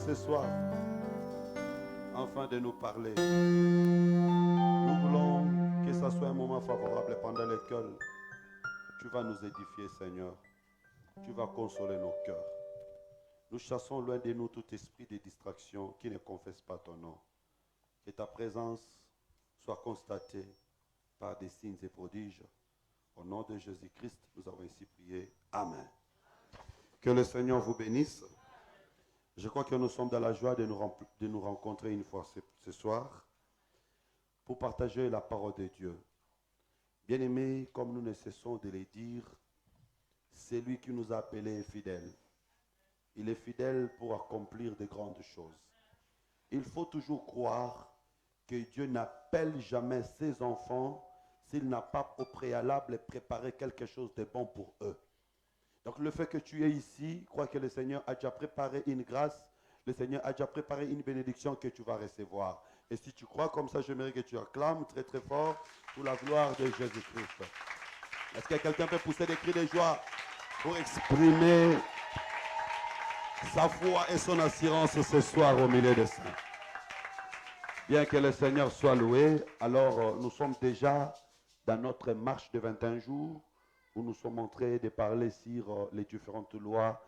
ce soir afin de nous parler. Nous voulons que ce soit un moment favorable pendant lequel tu vas nous édifier, Seigneur. Tu vas consoler nos cœurs. Nous chassons loin de nous tout esprit de distraction qui ne confesse pas ton nom. Que ta présence soit constatée par des signes et prodiges. Au nom de Jésus-Christ, nous avons ainsi prié. Amen. Que le Seigneur vous bénisse. Je crois que nous sommes dans la joie de nous rencontrer une fois ce soir pour partager la parole de Dieu. Bien-aimés, comme nous ne cessons de le dire, c'est lui qui nous a appelés fidèles. Il est fidèle pour accomplir de grandes choses. Il faut toujours croire que Dieu n'appelle jamais ses enfants s'il n'a pas au préalable préparé quelque chose de bon pour eux. Donc le fait que tu es ici, crois que le Seigneur a déjà préparé une grâce, le Seigneur a déjà préparé une bénédiction que tu vas recevoir. Et si tu crois comme ça, j'aimerais que tu acclames très très fort pour la gloire de Jésus-Christ. Est-ce que quelqu'un peut pousser des cris de joie pour exprimer sa foi et son assurance ce soir au milieu des saints? Bien que le Seigneur soit loué, alors nous sommes déjà dans notre marche de 21 jours où nous sommes en train de parler sur les différentes lois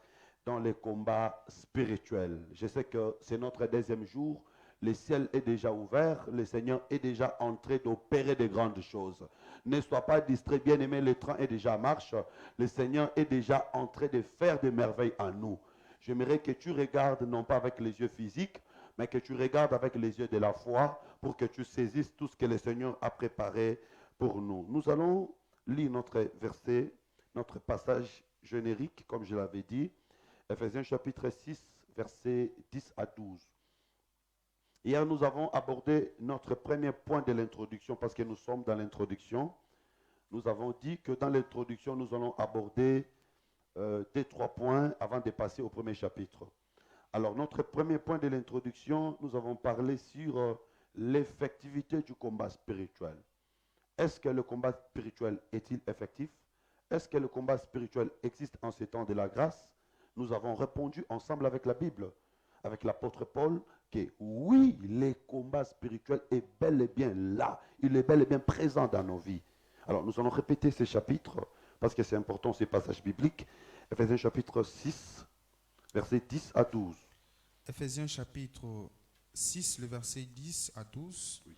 dans les combats spirituels. Je sais que c'est notre deuxième jour, le ciel est déjà ouvert, le Seigneur est déjà en train d'opérer de grandes choses. Ne sois pas distrait, bien-aimé, le train est déjà en marche, le Seigneur est déjà en train de faire des merveilles en nous. J'aimerais que tu regardes non pas avec les yeux physiques, mais que tu regardes avec les yeux de la foi pour que tu saisisses tout ce que le Seigneur a préparé pour nous. Nous allons lire notre verset, notre passage générique, comme je l'avais dit, Ephésiens chapitre 6, versets 10 à 12. Hier, nous avons abordé notre premier point de l'introduction, parce que nous sommes dans l'introduction. Nous avons dit que dans l'introduction, nous allons aborder des 3 points avant de passer au premier chapitre. Alors, notre premier point de l'introduction, nous avons parlé sur l'effectivité du combat spirituel. Est-ce que le combat spirituel est-il effectif? Est-ce que le combat spirituel existe en ces temps de la grâce? Nous avons répondu ensemble avec la Bible, avec l'apôtre Paul, que oui, le combat spirituel est bel et bien là. Il est bel et bien présent dans nos vies. Alors, nous allons répéter ces chapitres, parce que c'est important, ces passages bibliques. Ephésiens chapitre 6, versets 10 à 12. Ephésiens chapitre 6, le verset 10 à 12. Oui.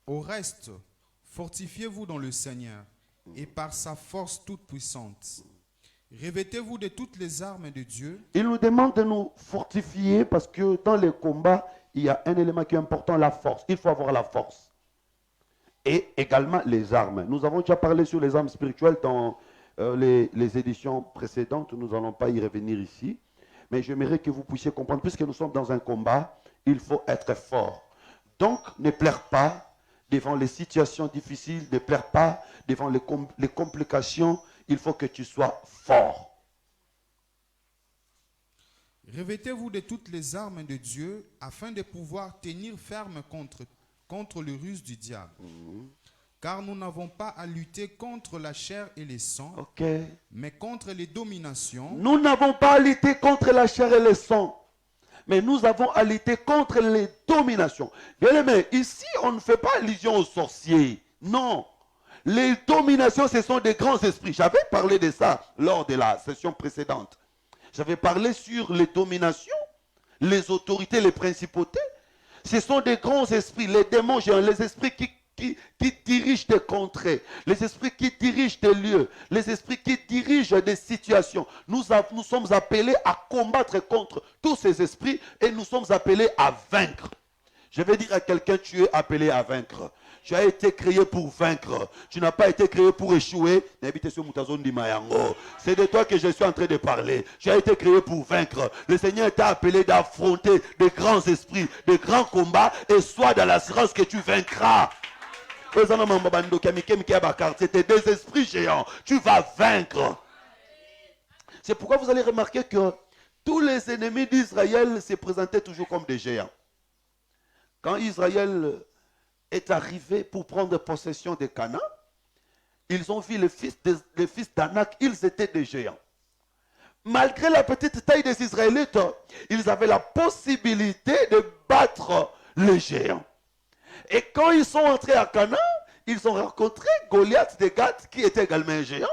Au reste, fortifiez-vous dans le Seigneur et par sa force toute puissante. Revêtez-vous de toutes les armes de Dieu. Il nous demande de nous fortifier parce que dans les combats, il y a un élément qui est important, la force. Il faut avoir la force. Et également les armes. Nous avons déjà parlé sur les armes spirituelles dans les éditions précédentes. Nous n'allons pas y revenir ici. Mais j'aimerais que vous puissiez comprendre, puisque nous sommes dans un combat, il faut être fort. Donc, ne plaire pas devant les situations difficiles, ne plaire pas devant les complications. Il faut que tu sois fort. Revêtez-vous de toutes les armes de Dieu afin de pouvoir tenir ferme contre le ruse du diable. Car nous n'avons pas à lutter contre la chair et le sang, mais contre les dominations. Nous n'avons pas à lutter contre la chair et le sang, mais nous avons à lutter contre les dominations. Bien aimé, ici on ne fait pas allusion aux sorciers. Non. Les dominations, ce sont des grands esprits. J'avais parlé de ça lors de la session précédente. J'avais parlé sur les dominations, les autorités, les principautés. Ce sont des grands esprits, les démons géants, les esprits qui dirigent des contrées, les esprits qui dirigent des lieux, les esprits qui dirigent des situations. Nous sommes appelés à combattre contre tous ces esprits et nous sommes appelés à vaincre. Je vais dire à quelqu'un, tu es appelé à vaincre. Tu as été créé pour vaincre. Tu n'as pas été créé pour échouer. C'est de toi que je suis en train de parler. Tu as été créé pour vaincre. Le Seigneur t'a appelé d'affronter de grands esprits, de grands combats, et sois dans l'assurance que tu vaincras. C'était des esprits géants. Tu vas vaincre. C'est pourquoi vous allez remarquer que tous les ennemis d'Israël se présentaient toujours comme des géants. Quand Israël est arrivé pour prendre possession de Canaan, ils ont vu les fils d'Anak, ils étaient des géants. malgré la petite taille des Israélites, ils avaient la possibilité de battre les géants. Et quand ils sont entrés à Canaan, ils ont rencontré Goliath de Gath, qui était également un géant.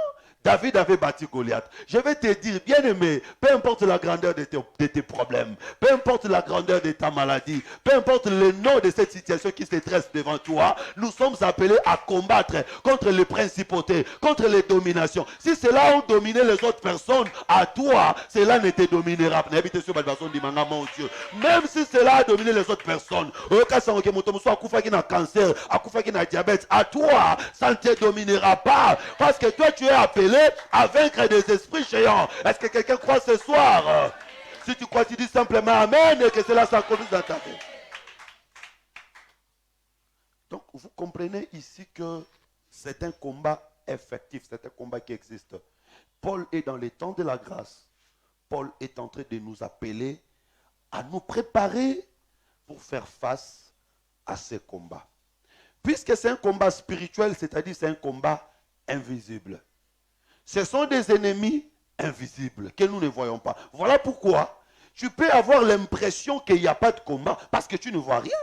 David avait battu Goliath. Je vais te dire, bien-aimé, peu importe la grandeur de tes problèmes, peu importe la grandeur de ta maladie, peu importe le nom de cette situation qui se dresse devant toi, nous sommes appelés à combattre contre les principautés, contre les dominations. Si cela a dominé les autres personnes, à toi, cela ne te dominera pas. Même si cela a dominé les autres personnes, cancer, diabète, à toi, ça ne te dominera pas. Parce que toi, tu es appelé à vaincre des esprits géants. Est-ce que quelqu'un croit ce soir? Si tu crois, tu dis simplement Amen et que cela s'accomplisse dans ta vie. Donc, vous comprenez ici que c'est un combat effectif, c'est un combat qui existe. Paul est dans les temps de la grâce. Paul est en train de nous appeler à nous préparer pour faire face à ces combats. Puisque c'est un combat spirituel, c'est-à-dire c'est un combat invisible. Ce sont des ennemis invisibles que nous ne voyons pas. Voilà pourquoi tu peux avoir l'impression qu'il n'y a pas de combat parce que tu ne vois rien.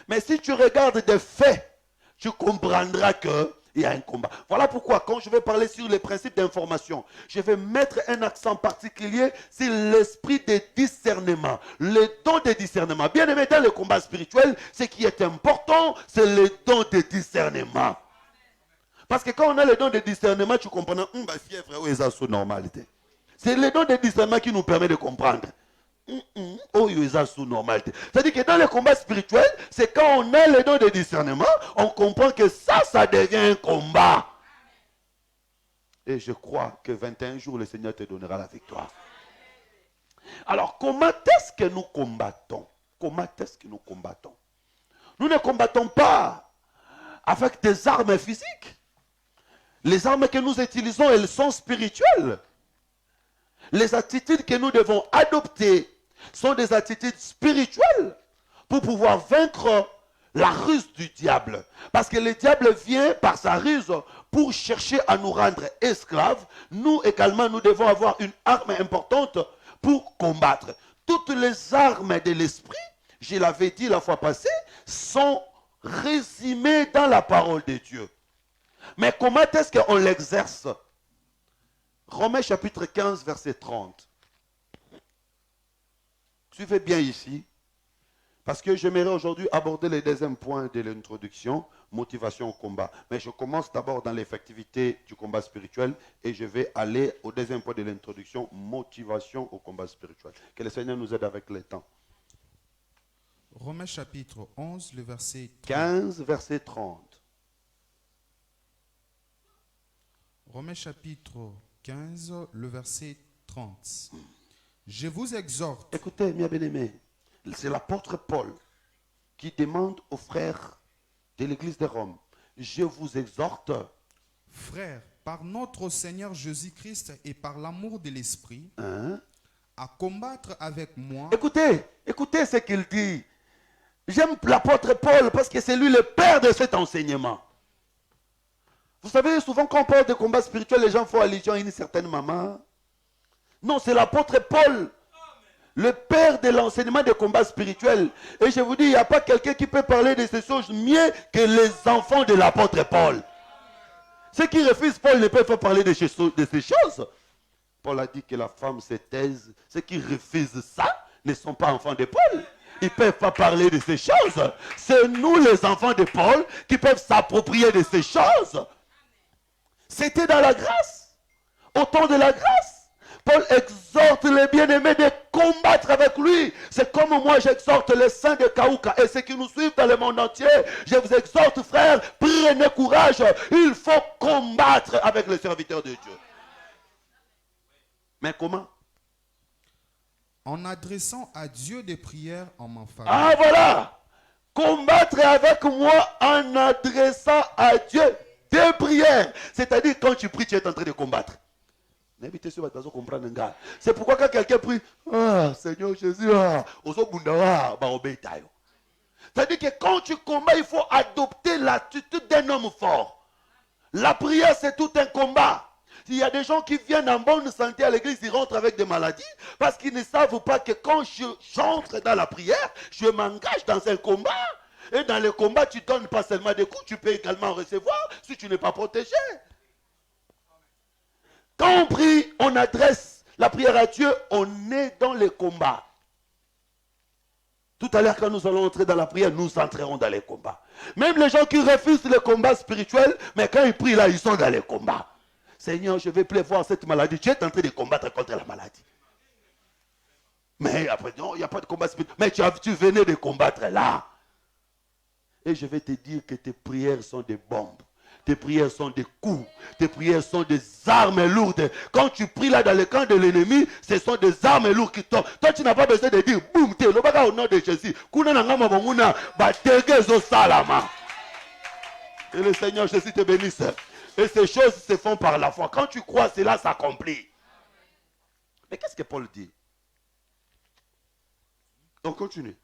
Mais si tu regardes des faits, tu comprendras qu'il y a un combat. Voilà pourquoi quand je vais parler sur les principes d'information, je vais mettre un accent particulier sur l'esprit de discernement, le don de discernement. Bien aimé, dans le combat spirituel, ce qui est important, c'est le don de discernement. Parce que quand on a le don de discernement, tu comprends, normalité. C'est le don de discernement qui nous permet de comprendre. C'est-à-dire que dans le combat spirituel, c'est quand on a le don de discernement, on comprend que ça devient un combat. Et je crois que 21 jours, le Seigneur te donnera la victoire. Alors, comment est-ce que nous combattons? Comment est-ce que nous combattons? Nous ne combattons pas avec des armes physiques. Les armes que nous utilisons, elles sont spirituelles. Les attitudes que nous devons adopter sont des attitudes spirituelles pour pouvoir vaincre la ruse du diable. Parce que le diable vient par sa ruse pour chercher à nous rendre esclaves. Nous également, nous devons avoir une arme importante pour combattre. Toutes les armes de l'esprit, je l'avais dit la fois passée, sont résumées dans la parole de Dieu. Mais comment est-ce qu'on l'exerce? Romains chapitre 15, verset 30. Suivez bien ici, parce que j'aimerais aujourd'hui aborder le deuxième point de l'introduction, motivation au combat. Mais je commence d'abord dans l'effectivité du combat spirituel et je vais aller au deuxième point de l'introduction, motivation au combat spirituel. Que le Seigneur nous aide avec le temps. Romains chapitre 11, le verset 30. 15, verset 30. Romains chapitre 15, le verset 30. Je vous exhorte. Écoutez, mes bien-aimés, c'est l'apôtre Paul qui demande aux frères de l'église de Rome, je vous exhorte, frères, par notre Seigneur Jésus-Christ et par l'amour de l'Esprit, à combattre avec moi. Écoutez ce qu'il dit. J'aime l'apôtre Paul parce que c'est lui le père de cet enseignement. Vous savez, souvent quand on parle de combat spirituel, les gens font allusion à une certaine maman. Non, c'est l'apôtre Paul, le père de l'enseignement des combats spirituels. Et je vous dis, il n'y a pas quelqu'un qui peut parler de ces choses mieux que les enfants de l'apôtre Paul. Ceux qui refusent Paul ne peuvent pas parler de ces choses. Paul a dit que la femme se taise. Ceux qui refusent ça ne sont pas enfants de Paul. Ils ne peuvent pas parler de ces choses. C'est nous les enfants de Paul qui peuvent s'approprier de ces choses. C'était dans la grâce. Au temps de la grâce, Paul exhorte les bien-aimés de combattre avec lui. C'est comme moi j'exhorte les saints de Kaouka et ceux qui nous suivent dans le monde entier. Je vous exhorte, frères, prenez courage. Il faut combattre avec les serviteurs de Dieu. Mais comment? En adressant à Dieu des prières en ma faveur. Ah voilà! Combattre avec moi en adressant à Dieu des prières. C'est-à-dire quand tu pries, tu es en train de combattre. C'est pourquoi quand quelqu'un prie, ah Seigneur Jésus, c'est-à-dire que quand tu combats, il faut adopter l'attitude d'un homme fort. La prière, c'est tout un combat. Il y a des gens qui viennent en bonne santé à l'église, ils rentrent avec des maladies parce qu'ils ne savent pas que quand j'entre dans la prière, je m'engage dans un combat. Et dans le combat, tu ne donnes pas seulement des coups, tu peux également recevoir si tu n'es pas protégé. Quand on prie, on adresse la prière à Dieu, on est dans le combat. Tout à l'heure, quand nous allons entrer dans la prière, nous entrerons dans les combats. Même les gens qui refusent les combats spirituels, mais quand ils prient là, ils sont dans les combats. Seigneur, je vais prévoir cette maladie. Tu es en train de combattre contre la maladie. Mais après, non, il n'y a pas de combat spirituel. Mais tu venais de combattre là. Et je vais te dire que tes prières sont des bombes. Tes prières sont des coups. Tes prières sont des armes lourdes. Quand tu pries là dans le camp de l'ennemi, ce sont des armes lourdes qui tombent. Toi, tu n'as pas besoin de dire boum, t'es le baga au nom de Jésus. Et le Seigneur Jésus te bénisse. Et ces choses se font par la foi. Quand tu crois, cela s'accomplit. Mais qu'est-ce que Paul dit? Donc continue.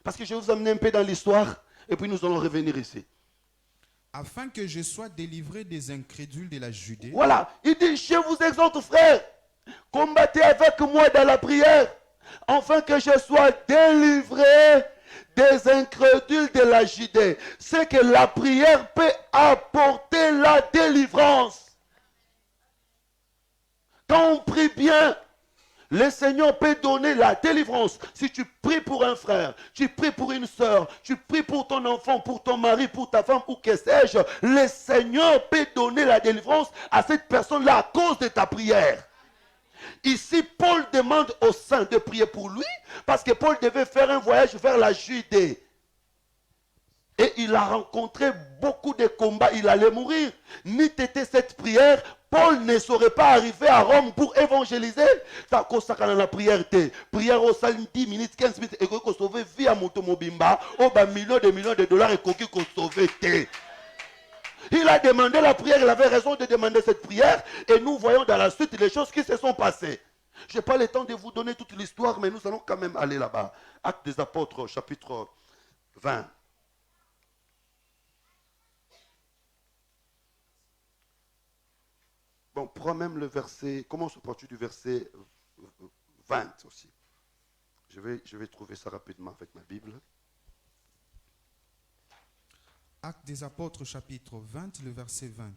Parce que je vais vous amener un peu dans l'histoire. Et puis nous allons revenir ici. Afin que je sois délivré des incrédules de la Judée. Voilà, il dit, je vous exhorte frères, combattez avec moi dans la prière, afin que je sois délivré des incrédules de la Judée. C'est que la prière peut apporter la délivrance. Quand on prie bien, le Seigneur peut donner la délivrance. Si tu pries pour un frère, tu pries pour une soeur, tu pries pour ton enfant, pour ton mari, pour ta femme, ou que sais-je, le Seigneur peut donner la délivrance à cette personne-là à cause de ta prière. Ici, Paul demande aux saints de prier pour lui parce que Paul devait faire un voyage vers la Judée. Et il a rencontré beaucoup de combats, il allait mourir. N'eût été cette prière, Paul ne serait pas arrivé à Rome pour évangéliser. Ça cause la prière. Prière au salut 10 minutes, 15 minutes, et qu'on sauve via Motomobimba, au bas millions de dollars et qu'on sauve. Il a demandé la prière, il avait raison de demander cette prière, et nous voyons dans la suite les choses qui se sont passées. Je n'ai pas le temps de vous donner toute l'histoire, mais nous allons quand même aller là-bas. Actes des Apôtres, chapitre 20. Bon, prends même le verset, commence à partir du verset 20 aussi. Je vais trouver ça rapidement avec ma Bible. Actes des Apôtres, chapitre 20, le verset 20.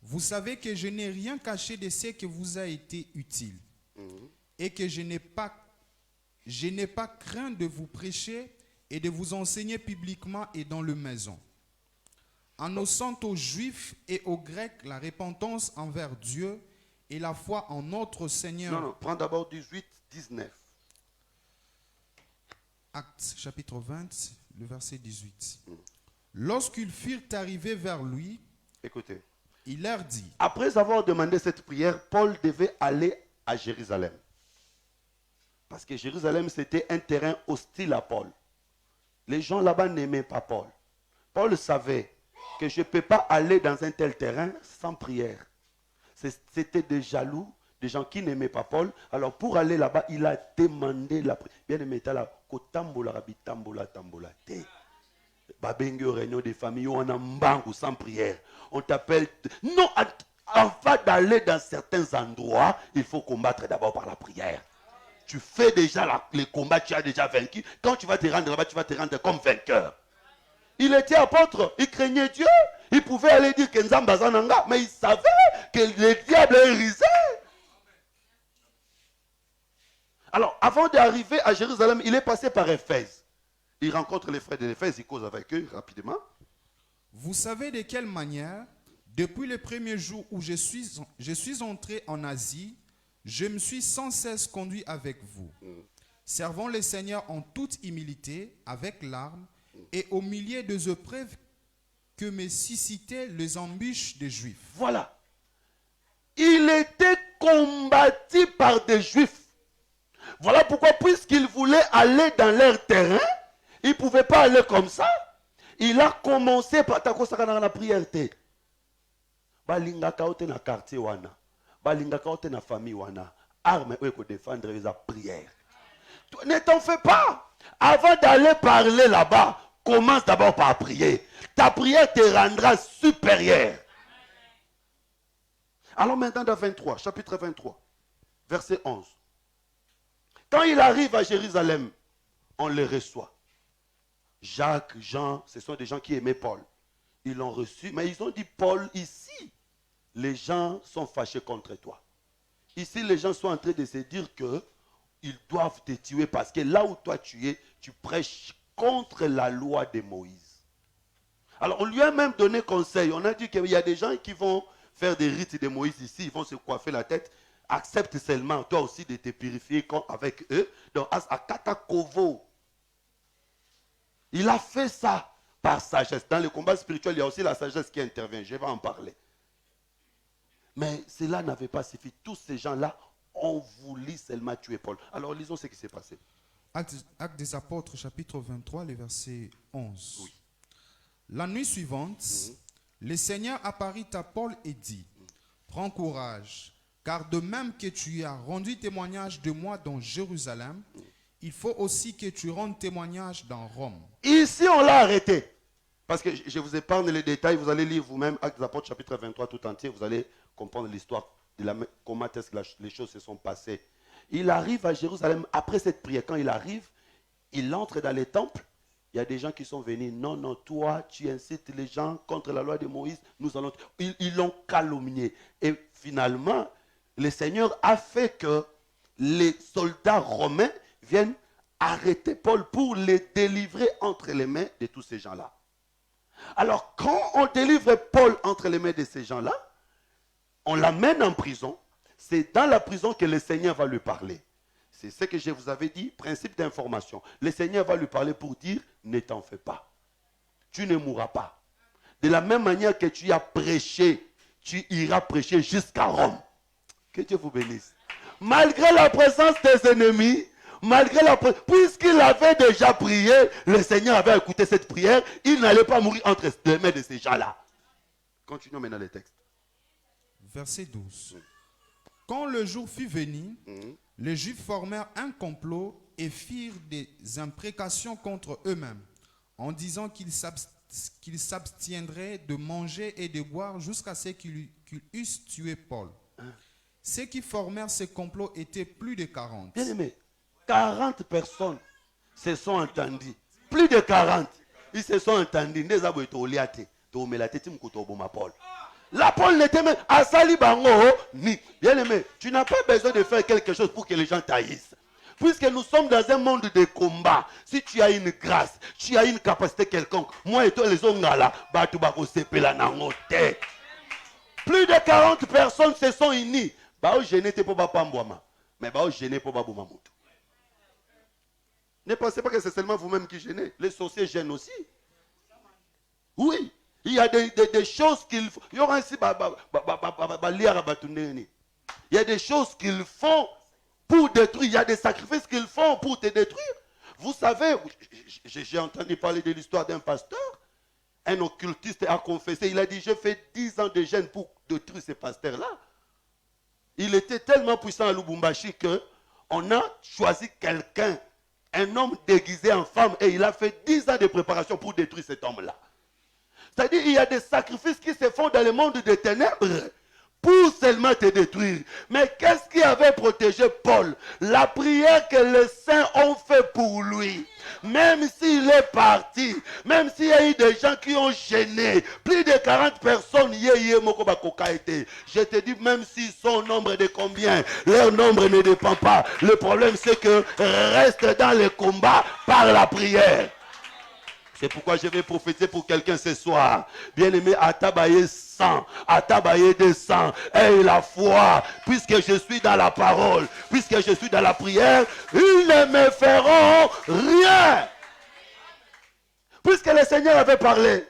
Vous savez que je n'ai rien caché de ce qui vous a été utile, et que je n'ai pas craint de vous prêcher et de vous enseigner publiquement et dans le maison, annonçant aux Juifs et aux Grecs la repentance envers Dieu et la foi en notre Seigneur. Non, prends d'abord 18, 19. Actes chapitre 20, le verset 18. Lorsqu'ils furent arrivés vers lui, écoutez, il leur dit, après avoir demandé cette prière, Paul devait aller à Jérusalem. Parce que Jérusalem, c'était un terrain hostile à Paul. Les gens là-bas n'aimaient pas Paul. Paul savait que je ne peux pas aller dans un tel terrain sans prière. C'était des jaloux, des gens qui n'aimaient pas Paul. Alors pour aller là-bas, il a demandé la prière. Bien aimé, là, tambola, te. Babengue réunion des familles, on a mbangu sans prière. On t'appelle. Non, avant d'aller dans certains endroits, il faut combattre d'abord par la prière. Tu fais déjà les combats, tu as déjà vaincu. Quand tu vas te rendre là-bas, tu vas te rendre comme vainqueur. Il était apôtre, il craignait Dieu. Il pouvait aller dire que Nzamba Zananga, mais il savait que le diable est risé. Alors, avant d'arriver à Jérusalem, il est passé par Éphèse. Il rencontre les frères de l'Éphèse, il cause avec eux rapidement. Vous savez de quelle manière, depuis le premier jour où je suis entré en Asie, je me suis sans cesse conduit avec vous, servant le Seigneur en toute humilité, avec larmes, et au milieu des épreuves que me suscitaient les embûches des Juifs. Voilà. Il était combattu par des Juifs. Voilà pourquoi, puisqu'il voulait aller dans leur terrain, il ne pouvait pas aller comme ça. Il a commencé par la prière. Balingaka ote na quartier wana. Balingaka ote na famille wana. Arme ou ko défendre la prière. Ne t'en fais pas. Avant d'aller parler là-bas, commence d'abord par prier. Ta prière te rendra supérieur. Alors maintenant dans 23, chapitre 23, verset 11. Quand il arrive à Jérusalem, on les reçoit. Jacques, Jean, ce sont des gens qui aimaient Paul. Ils l'ont reçu, mais ils ont dit, Paul, ici, les gens sont fâchés contre toi. Ici, les gens sont en train de se dire qu'ils doivent te tuer parce que là où toi tu es, tu prêches contre la loi de Moïse. Alors, on lui a même donné conseil. On a dit qu'il y a des gens qui vont faire des rites de Moïse ici, ils vont se coiffer la tête. Accepte seulement, toi aussi, de te purifier avec eux. Donc, à Katakovo, il a fait ça par sagesse. Dans le combat spirituel, il y a aussi la sagesse qui intervient. Je vais en parler. Mais cela n'avait pas suffi. Tous ces gens-là ont voulu seulement tuer Paul. Alors, lisons ce qui s'est passé. Actes des Apôtres, chapitre 23, le verset 11. Oui. La nuit suivante, le Seigneur apparut à Paul et dit, prends courage, car de même que tu as rendu témoignage de moi dans Jérusalem, il faut aussi que tu rendes témoignage dans Rome. Ici, on l'a arrêté. Parce que je vous épargne les détails, vous allez lire vous-même Actes des Apôtres, chapitre 23 tout entier, vous allez comprendre l'histoire, comment est-ce que les choses se sont passées. Il arrive à Jérusalem, après cette prière, quand il arrive, il entre dans les temples. Il y a des gens qui sont venus, non, non, toi, tu incites les gens contre la loi de Moïse, nous allons... Ils l'ont calomnié. Et finalement, le Seigneur a fait que les soldats romains viennent arrêter Paul pour les délivrer entre les mains de tous ces gens-là. Alors, quand on délivre Paul entre les mains de ces gens-là, on l'amène en prison. C'est dans la prison que le Seigneur va lui parler. C'est ce que je vous avais dit, principe d'information. Le Seigneur va lui parler pour dire, ne t'en fais pas. Tu ne mourras pas. De la même manière que tu as prêché, tu iras prêcher jusqu'à Rome. Que Dieu vous bénisse. Malgré la présence des ennemis, puisqu'il avait déjà prié, le Seigneur avait écouté cette prière, il n'allait pas mourir entre les mains de ces gens-là. Continuons maintenant les textes. Verset 12. Quand le jour fut venu, les Juifs formèrent un complot et firent des imprécations contre eux-mêmes, en disant qu'ils s'abstiendraient de manger et de boire jusqu'à ce qu'ils eussent tué Paul. Ceux qui formèrent ce complot étaient plus de 40. Bien aimé, 40 personnes se sont entendues. Plus de 40. Ils se sont entendus. La Paul n'était même à Salibango ni. Bien aimé, tu n'as pas besoin de faire quelque chose pour que les gens t'haïssent. Puisque nous sommes dans un monde de combat, si tu as une grâce, tu as une capacité quelconque, moi et toi les ongala, plus de 40 personnes se sont unies. Mais ne pensez pas que c'est seulement vous-même qui gênez. Les sorciers gênent aussi. Oui. Il y a des choses qu'il faut. Il y aura ainsi. Il y a des choses qu'ils font pour détruire. Il y a des sacrifices qu'ils font pour te détruire. Vous savez, j'ai entendu parler de l'histoire d'un pasteur. Un occultiste a confessé. Il a dit, j'ai fait 10 ans de jeûne pour détruire ce pasteur-là. Il était tellement puissant à Lubumbashi qu'on a choisi quelqu'un, un homme déguisé en femme, et il a fait 10 ans de préparation pour détruire cet homme-là. C'est-à-dire qu'il y a des sacrifices qui se font dans le monde des ténèbres pour seulement te détruire. Mais qu'est-ce qui avait protégé Paul? La prière que les saints ont fait pour lui. Même s'il est parti, même s'il y a eu des gens qui ont gêné, plus de 40 personnes, je te dis, même s'ils sont au nombre de combien, leur nombre ne dépend pas. Le problème, c'est que reste dans le combat par la prière. C'est pourquoi je vais prophétiser pour quelqu'un ce soir. Bien-aimé, Atabaye 100, Atabaye 200, aie la foi, puisque je suis dans la parole, puisque je suis dans la prière, ils ne me feront rien. Puisque le Seigneur avait parlé,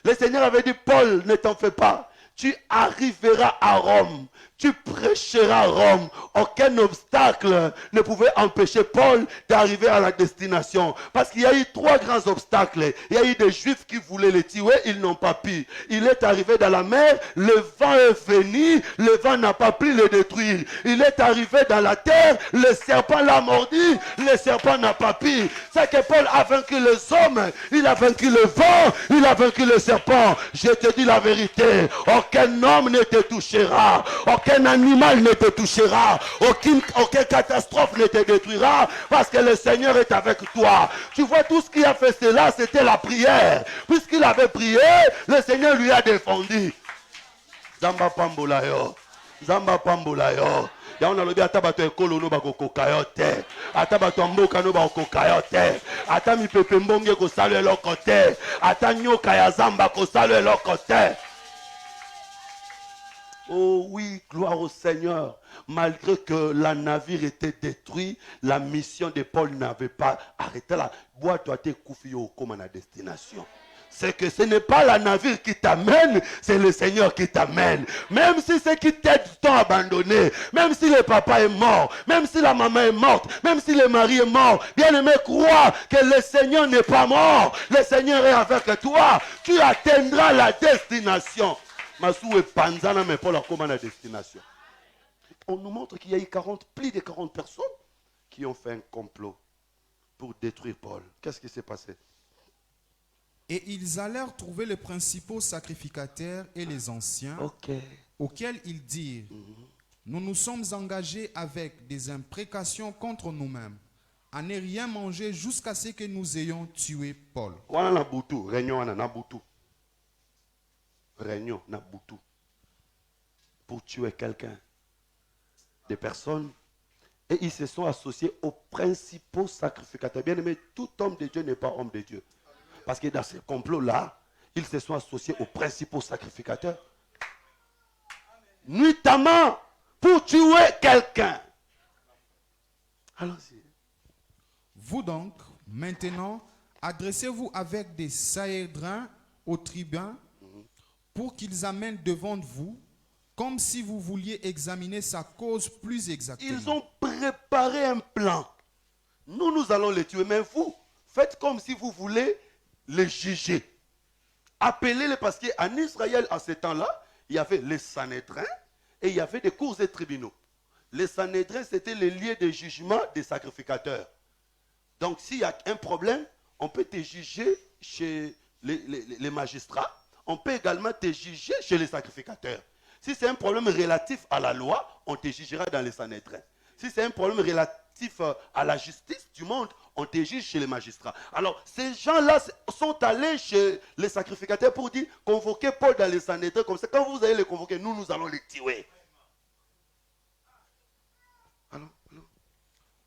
le Seigneur avait dit, Paul, ne t'en fais pas, tu arriveras à Rome. Tu prêcheras à Rome. Aucun obstacle ne pouvait empêcher Paul d'arriver à la destination. Parce qu'il y a eu 3 grands obstacles. Il y a eu des Juifs qui voulaient le tuer, ils n'ont pas pu. Il est arrivé dans la mer, le vent est venu, le vent n'a pas pu le détruire. Il est arrivé dans la terre, le serpent l'a mordu, le serpent n'a pas pu. C'est que Paul a vaincu les hommes, il a vaincu le vent, il a vaincu le serpent. Je te dis la vérité, aucun homme ne te touchera, aucun animal ne te touchera, aucune catastrophe ne te détruira, parce que le Seigneur est avec toi. Tu vois, tout ce qui a fait cela, c'était la prière. Puisqu'il avait prié, le Seigneur lui a défendu. Zamba pambola yo, Zamba pambola yo. Ya on a lobi ata bato ekolo no bakokoka yo te. Ata bato mboka no bakokoka yo te. Ata mi pepe mbonge ko salo eloko te. Ata nyoka ya zamba ko salo eloko te. Oh oui, gloire au Seigneur. Malgré que la navire était détruit, la mission de Paul n'avait pas arrêté là. Bois toi te koufiyo comme à destination. C'est que ce n'est pas la navire qui t'amène, c'est le Seigneur qui t'amène. Même si ceux qui t'aident t'ont abandonné, même si le papa est mort, même si la maman est morte, même si le mari est mort, bien-aimé, crois que le Seigneur n'est pas mort. Le Seigneur est avec toi. Tu atteindras la destination. Masou et Panzana, mais pas la commande à destination. On nous montre qu'il y a eu plus de 40 personnes qui ont fait un complot pour détruire Paul. Qu'est-ce qui s'est passé? Et ils allèrent trouver les principaux sacrificateurs et les anciens, auxquels ils dirent, nous nous sommes engagés avec des imprécations contre nous-mêmes, à ne rien manger jusqu'à ce que nous ayons tué Paul. Réunion Nabutu pour tuer quelqu'un, des personnes, et ils se sont associés aux principaux sacrificateurs. Bien aimé, tout homme de Dieu n'est pas homme de Dieu. Parce que dans ce complot-là, ils se sont associés aux principaux sacrificateurs. Nuitamment pour tuer quelqu'un. Allons-y. Vous donc, maintenant, adressez-vous avec des sahédrins aux tribuns pour qu'ils amènent devant vous, comme si vous vouliez examiner sa cause plus exactement. Ils ont préparé un plan. Nous allons les tuer, mais vous, faites comme si vous voulez les juger. Appelez-les, parce qu'en Israël, à ce temps-là, il y avait les Sanhédrins et il y avait des cours et tribunaux. Les Sanhédrins, c'était les lieux de jugement des sacrificateurs. Donc, s'il y a un problème, on peut te juger chez les magistrats. On peut également te juger chez les sacrificateurs. Si c'est un problème relatif à la loi, on te jugera dans les Sanhédrins. Si c'est un problème relatif à la justice du monde, on te juge chez les magistrats. Alors, ces gens-là sont allés chez les sacrificateurs pour dire, convoquez Paul dans les Sanhédrins, comme ça, quand vous allez les convoquer, nous allons les tuer. Alors,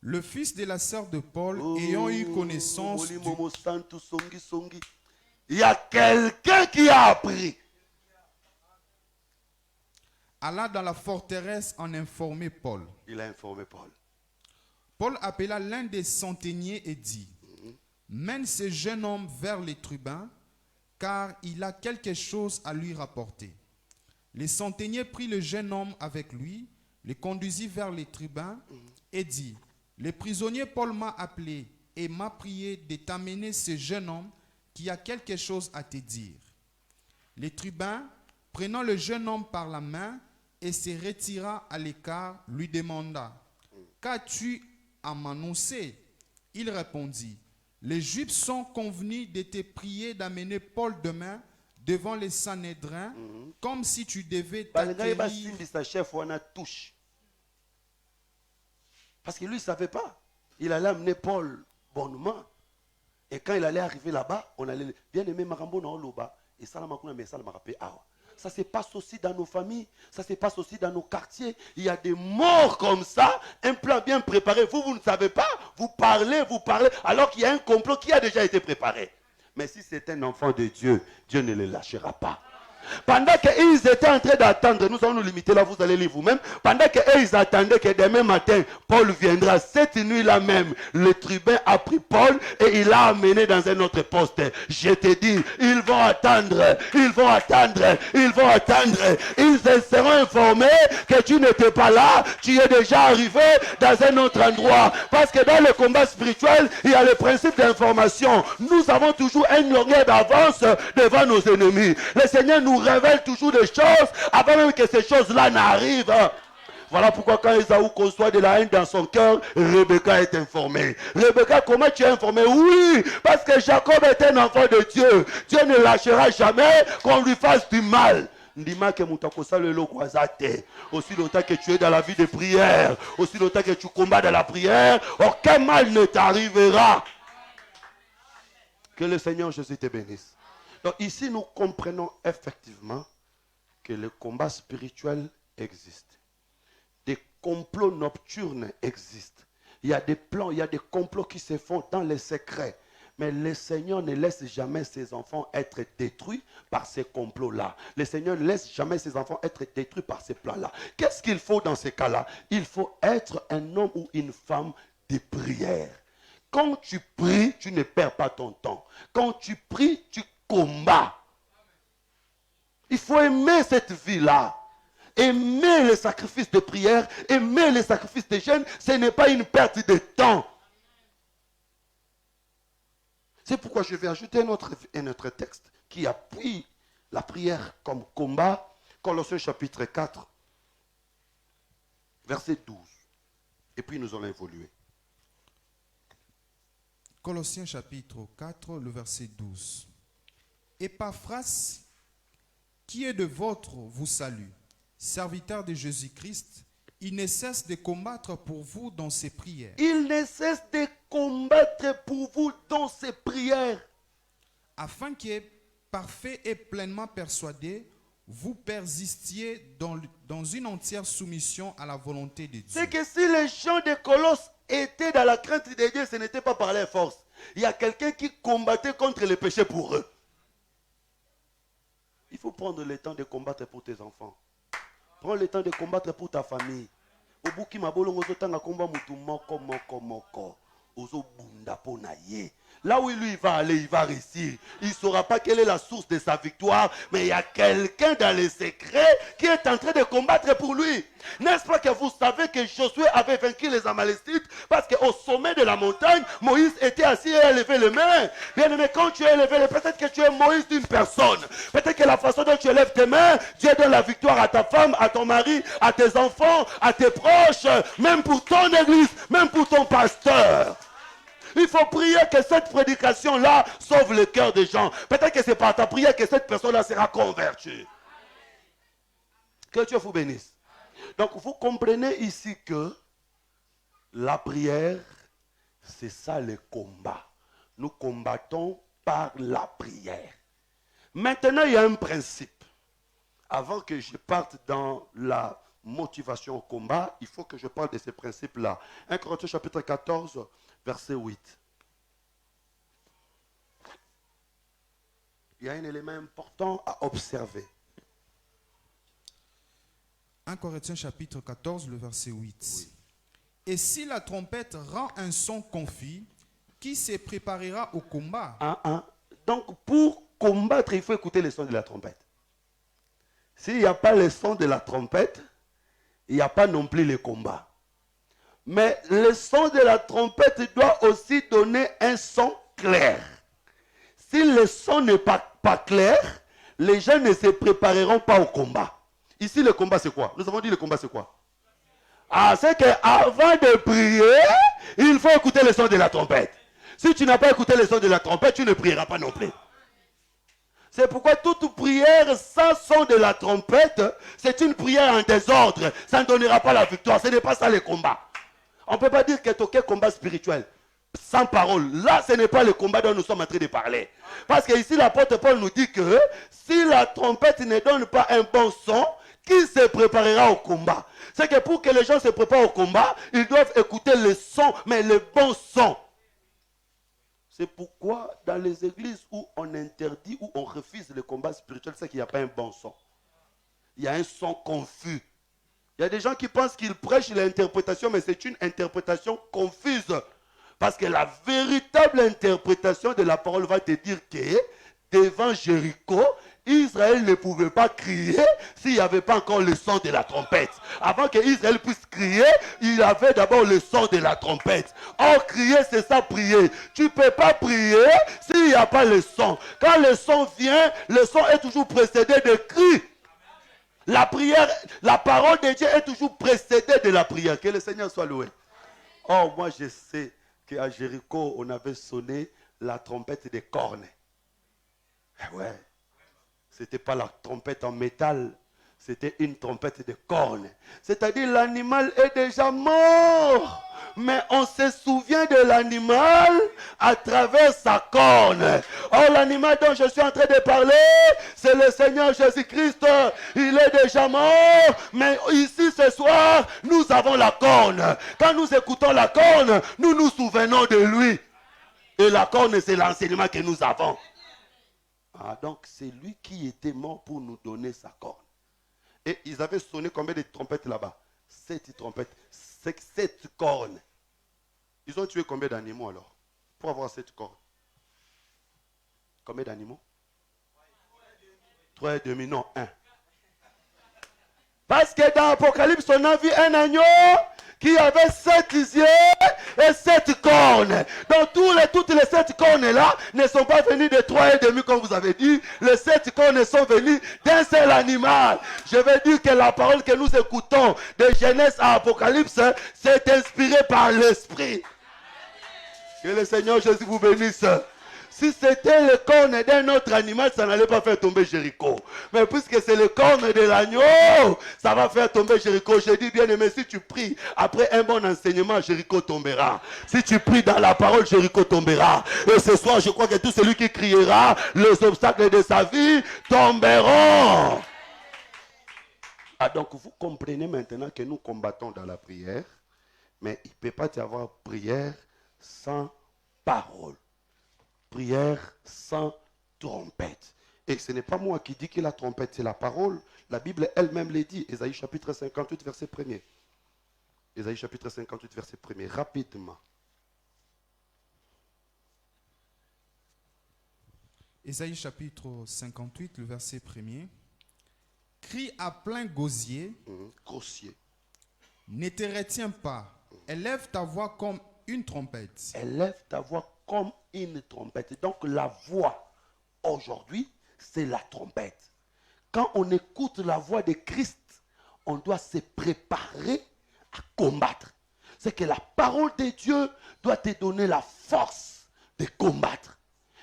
le fils de la sœur de Paul, ayant eu connaissance il y a quelqu'un qui a appris. Alla dans la forteresse en informer Paul. Il a informé Paul. Paul appela l'un des centeniers et dit, mène ce jeune homme vers les tribuns, car il a quelque chose à lui rapporter. Les centeniers prit le jeune homme avec lui, le conduisit vers les tribuns et dit, le prisonnier Paul m'a appelé et m'a prié de t'amener ce jeune homme qui a quelque chose à te dire. Les tribuns, prenant le jeune homme par la main et se retira à l'écart, lui demanda, qu'as-tu à m'annoncer? Il répondit, les Juifs sont convenus de te prier d'amener Paul demain devant les Sanhédrins, comme si tu devais t'acquérir. Parce que lui, il ne savait pas. Il allait amener Paul bonnement. Et quand il allait arriver là-bas, on allait bien aimer Marambo dans l'Oba. Et ça, ça se passe aussi dans nos familles, ça se passe aussi dans nos quartiers. Il y a des morts comme ça, un plan bien préparé. Vous ne savez pas, vous parlez, alors qu'il y a un complot qui a déjà été préparé. Mais si c'est un enfant de Dieu, Dieu ne le lâchera pas. Pendant qu'ils étaient en train d'attendre, nous allons nous limiter là, vous allez lire vous-même. Pendant qu'ils attendaient que demain matin, Paul viendra, cette nuit-là même, le tribun a pris Paul et il l'a amené dans un autre poste. Je te dis, ils vont attendre. Ils se seront informés que tu n'étais pas là, tu es déjà arrivé dans un autre endroit. Parce que dans le combat spirituel, il y a le principe d'information. Nous avons toujours un longueur d'avance devant nos ennemis. Le Seigneur nous révèle toujours des choses avant même que ces choses-là n'arrivent. Voilà pourquoi quand Esaü conçoit de la haine dans son cœur, Rebecca est informée. Rebecca, comment tu es informée? Oui, parce que Jacob est un enfant de Dieu. Dieu ne lâchera jamais qu'on lui fasse du mal. Ndima ke mutako le loko azate. Aussi longtemps que tu es dans la vie de prière, aussi longtemps que tu combats dans la prière, aucun mal ne t'arrivera. Que le Seigneur Jésus te bénisse. Donc ici, nous comprenons effectivement que le combat spirituel existe. Des complots nocturnes existent. Il y a des plans, il y a des complots qui se font dans les secrets. Mais le Seigneur ne laisse jamais ses enfants être détruits par ces complots-là. Le Seigneur ne laisse jamais ses enfants être détruits par ces plans-là. Qu'est-ce qu'il faut dans ces cas-là? Il faut être un homme ou une femme de prière. Quand tu pries, tu ne perds pas ton temps. Quand tu pries, tu combats. Il faut aimer cette vie-là. Aimer le sacrifice de prière, aimer le sacrifice de jeûne, ce n'est pas une perte de temps. C'est pourquoi je vais ajouter un autre texte qui appuie la prière comme combat. Colossiens chapitre 4, verset 12. Et puis nous allons évoluer. Colossiens chapitre 4, le verset 12. Epaphras, qui est de vôtre, vous salue. Serviteur de Jésus-Christ, il ne cesse de combattre pour vous dans ses prières. Il ne cesse de combattre pour vous dans ses prières. Afin que, parfait et pleinement persuadé, vous persistiez dans une entière soumission à la volonté de Dieu. C'est que si les gens de Colosse étaient dans la crainte de Dieu, ce n'était pas par leur force. Il y a quelqu'un qui combattait contre le péché pour eux. Il faut prendre le temps de combattre pour tes enfants. Prends le temps de combattre pour ta famille. Obuki mabolongo zotanga komba mutu moko. Ozo bunda pona ye. Là où lui va aller, il va réussir. Il ne saura pas quelle est la source de sa victoire, mais il y a quelqu'un dans les secrets qui est en train de combattre pour lui. N'est-ce pas que vous savez que Josué avait vaincu les Amalécites parce qu'au sommet de la montagne, Moïse était assis et a levé les mains. Bien aimé, quand tu as levé les mains, peut-être que tu es Moïse d'une personne. Peut-être que la façon dont tu élèves tes mains, Dieu donne la victoire à ta femme, à ton mari, à tes enfants, à tes proches, même pour ton église, même pour ton pasteur. Il faut prier que cette prédication-là sauve le cœur des gens. Peut-être que c'est par ta prière que cette personne-là sera convertie. Que Dieu vous bénisse. Donc vous comprenez ici que la prière, c'est ça le combat. Nous combattons par la prière. Maintenant, il y a un principe. Avant que je parte dans la motivation au combat, il faut que je parle de ces principes-là. 1 Corinthiens chapitre 14, verset 8. Il y a un élément important à observer. 1 Corinthiens chapitre 14, le verset 8. Oui. Et si la trompette rend un son confus, qui se préparera au combat? Donc, pour combattre, il faut écouter le son de la trompette. S'il n'y a pas le son de la trompette, il n'y a pas non plus le combat. Mais le son de la trompette doit aussi donner un son clair. Si le son n'est pas clair, les gens ne se prépareront pas au combat. Ici, le combat, c'est quoi? Nous avons dit le combat, c'est quoi? C'est qu'avant de prier, il faut écouter le son de la trompette. Si tu n'as pas écouté le son de la trompette, tu ne prieras pas non plus. C'est pourquoi toute prière sans son de la trompette, c'est une prière en désordre. Ça ne donnera pas la victoire. Ce n'est pas ça le combat. On ne peut pas dire que c'est un combat spirituel. Sans parole. Là, ce n'est pas le combat dont nous sommes en train de parler. Parce que ici, l'apôtre Paul nous dit que si la trompette ne donne pas un bon son, qui se préparera au combat? C'est que pour que les gens se préparent au combat, ils doivent écouter le son, mais le bon son. C'est pourquoi dans les églises où on interdit, où on refuse le combat spirituel, c'est qu'il n'y a pas un bon son. Il y a un son confus. Il y a des gens qui pensent qu'ils prêchent l'interprétation, mais c'est une interprétation confuse. Parce que la véritable interprétation de la parole va te dire que devant Jéricho, Israël ne pouvait pas crier s'il n'y avait pas encore le son de la trompette. Avant que Israël puisse crier, il avait d'abord le son de la trompette. Or, crier, c'est ça, prier. Tu ne peux pas prier s'il n'y a pas le son. Quand le son vient, le son est toujours précédé de cris. La prière, la parole de Dieu est toujours précédée de la prière. Que le Seigneur soit loué. Oh, moi je sais qu'à Jéricho, on avait sonné la trompette des cornes. Ouais. ce n'était pas la trompette en métal, c'était une trompette de cornes. C'est-à-dire l'animal est déjà mort. Mais on se souvient de l'animal à travers sa corne. Or, l'animal dont je suis en train de parler, c'est le Seigneur Jésus-Christ. Il est déjà mort, mais ici ce soir, nous avons la corne. Quand nous écoutons la corne, nous nous souvenons de lui. Et la corne, c'est l'enseignement que nous avons. Ah, donc, c'est lui qui était mort pour nous donner sa corne. Et ils avaient sonné combien de trompettes là-bas? 7 trompettes. 7 cornes. Ils ont tué combien d'animaux alors? Pour avoir 7 cornes. Combien d'animaux? 3,5, non, 1. Parce que dans l'Apocalypse, on a vu un agneau qui avait 7 yeux et 7 cornes. Donc toutes les 7 cornes-là ne sont pas venues de 3,5 comme vous avez dit. Les 7 cornes sont venues d'un seul animal. Je veux dire que la parole que nous écoutons de Genèse à Apocalypse, c'est inspiré par l'Esprit. Que le Seigneur Jésus vous bénisse. Si c'était le corne d'un autre animal, ça n'allait pas faire tomber Jéricho. Mais puisque c'est le corne de l'agneau, ça va faire tomber Jéricho. Je dis bien aimé, si tu pries après un bon enseignement, Jéricho tombera. Si tu pries dans la parole, Jéricho tombera. Et ce soir, je crois que tout celui qui criera, les obstacles de sa vie tomberont. Ah, donc vous comprenez maintenant que nous combattons dans la prière, mais il ne peut pas y avoir prière sans parole. Prière sans trompette. Et ce n'est pas moi qui dis que la trompette, c'est la parole. La Bible elle-même le dit. Ésaïe chapitre 58, verset 1er. Ésaïe chapitre 58, verset 1er. Rapidement. Ésaïe chapitre 58, le verset 1er. Crie à plein gosier. Grossier. Ne te retiens pas. Élève ta voix comme une trompette. Élève ta voix comme une trompette. Donc la voix, aujourd'hui, c'est la trompette. Quand on écoute la voix de Christ, on doit se préparer à combattre. C'est que la parole de Dieu doit te donner la force de combattre.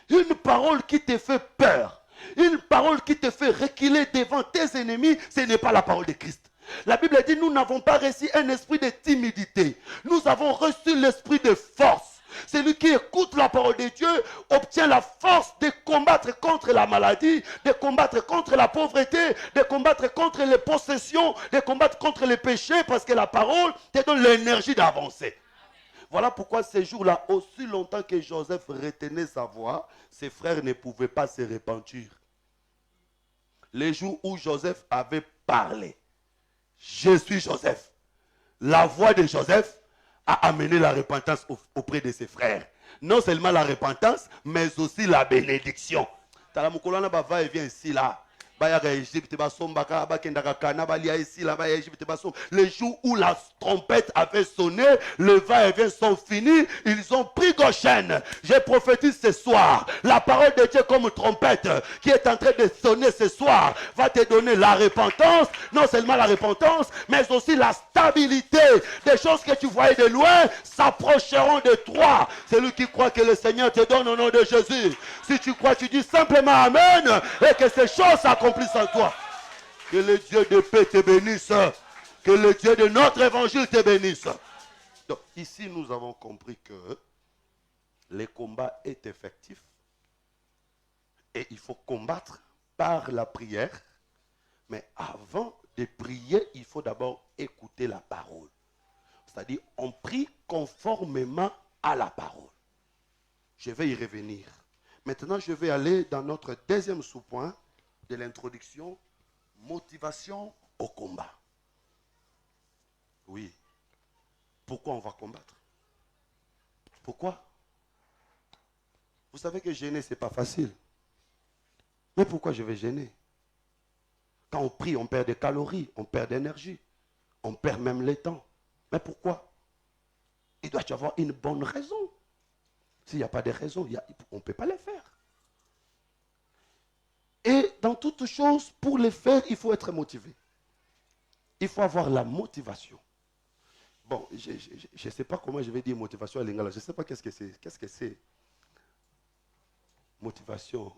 Une parole qui te fait peur, une parole qui te fait reculer devant tes ennemis, ce n'est pas la parole de Christ. La Bible dit, nous n'avons pas reçu un esprit de timidité. Nous avons reçu l'esprit de force. Celui qui écoute la parole de Dieu obtient la force de combattre contre la maladie, de combattre contre la pauvreté, de combattre contre les possessions, de combattre contre les péchés, parce que la parole te donne l'énergie d'avancer. Voilà pourquoi ces jours-là, aussi longtemps que Joseph retenait sa voix, ses frères ne pouvaient pas se repentir. Les jours où Joseph avait parlé, je suis Joseph. La voix de Joseph a amené la repentance auprès de ses frères. Non seulement la repentance, mais aussi la bénédiction. Talamukolana va et vient ici là. Les jours où la trompette avait sonné, le va-et-vient sont finis, ils ont pris Goshen. Je prophétise ce soir, la parole de Dieu comme trompette qui est en train de sonner ce soir va te donner la repentance, non seulement la repentance, mais aussi la stabilité. Des choses que tu voyais de loin s'approcheront de toi. Celui qui croit que le Seigneur te donne au nom de Jésus. Si tu crois, tu dis simplement Amen et que ces choses s'accomplissent en toi. Que le Dieu de paix te bénisse. Que le Dieu de notre évangile te bénisse. Donc ici nous avons compris que le combat est effectif et il faut combattre par la prière. Mais avant de prier, il faut d'abord écouter la parole. C'est-à-dire on prie conformément à la parole. Je vais y revenir. Maintenant je vais aller dans notre deuxième sous-point de l'introduction, motivation au combat. Oui. Pourquoi on va combattre? Pourquoi? Vous savez que gêner, ce n'est pas facile. Mais pourquoi je vais gêner? Quand on prie, on perd des calories, on perd d'énergie, on perd même le temps. Mais pourquoi? Il doit y avoir une bonne raison. S'il n'y a pas de raison, on ne peut pas le faire. Et dans toutes choses, pour le faire, il faut être motivé. Il faut avoir la motivation. Bon, je ne sais pas comment je vais dire motivation à l'ingala. Je ne sais pas qu'est-ce que c'est. Qu'est-ce que c'est? Motivation.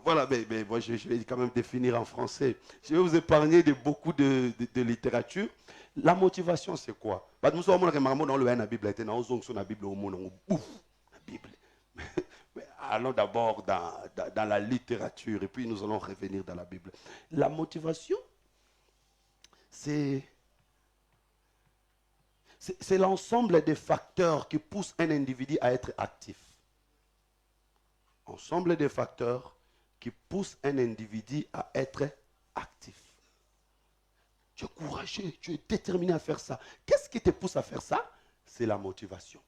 voilà, mais moi, je vais quand même définir en français. Je vais vous épargner de beaucoup de littérature. La motivation, c'est quoi? Nous sommes dans la Bible, la Bible, la Bible. Mais allons d'abord dans la littérature et puis nous allons revenir dans la Bible. La motivation, c'est l'ensemble des facteurs qui poussent un individu à être actif. Ensemble des facteurs qui poussent un individu à être actif. Tu es courageux, tu es déterminé à faire ça. Qu'est-ce qui te pousse à faire ça? C'est la motivation.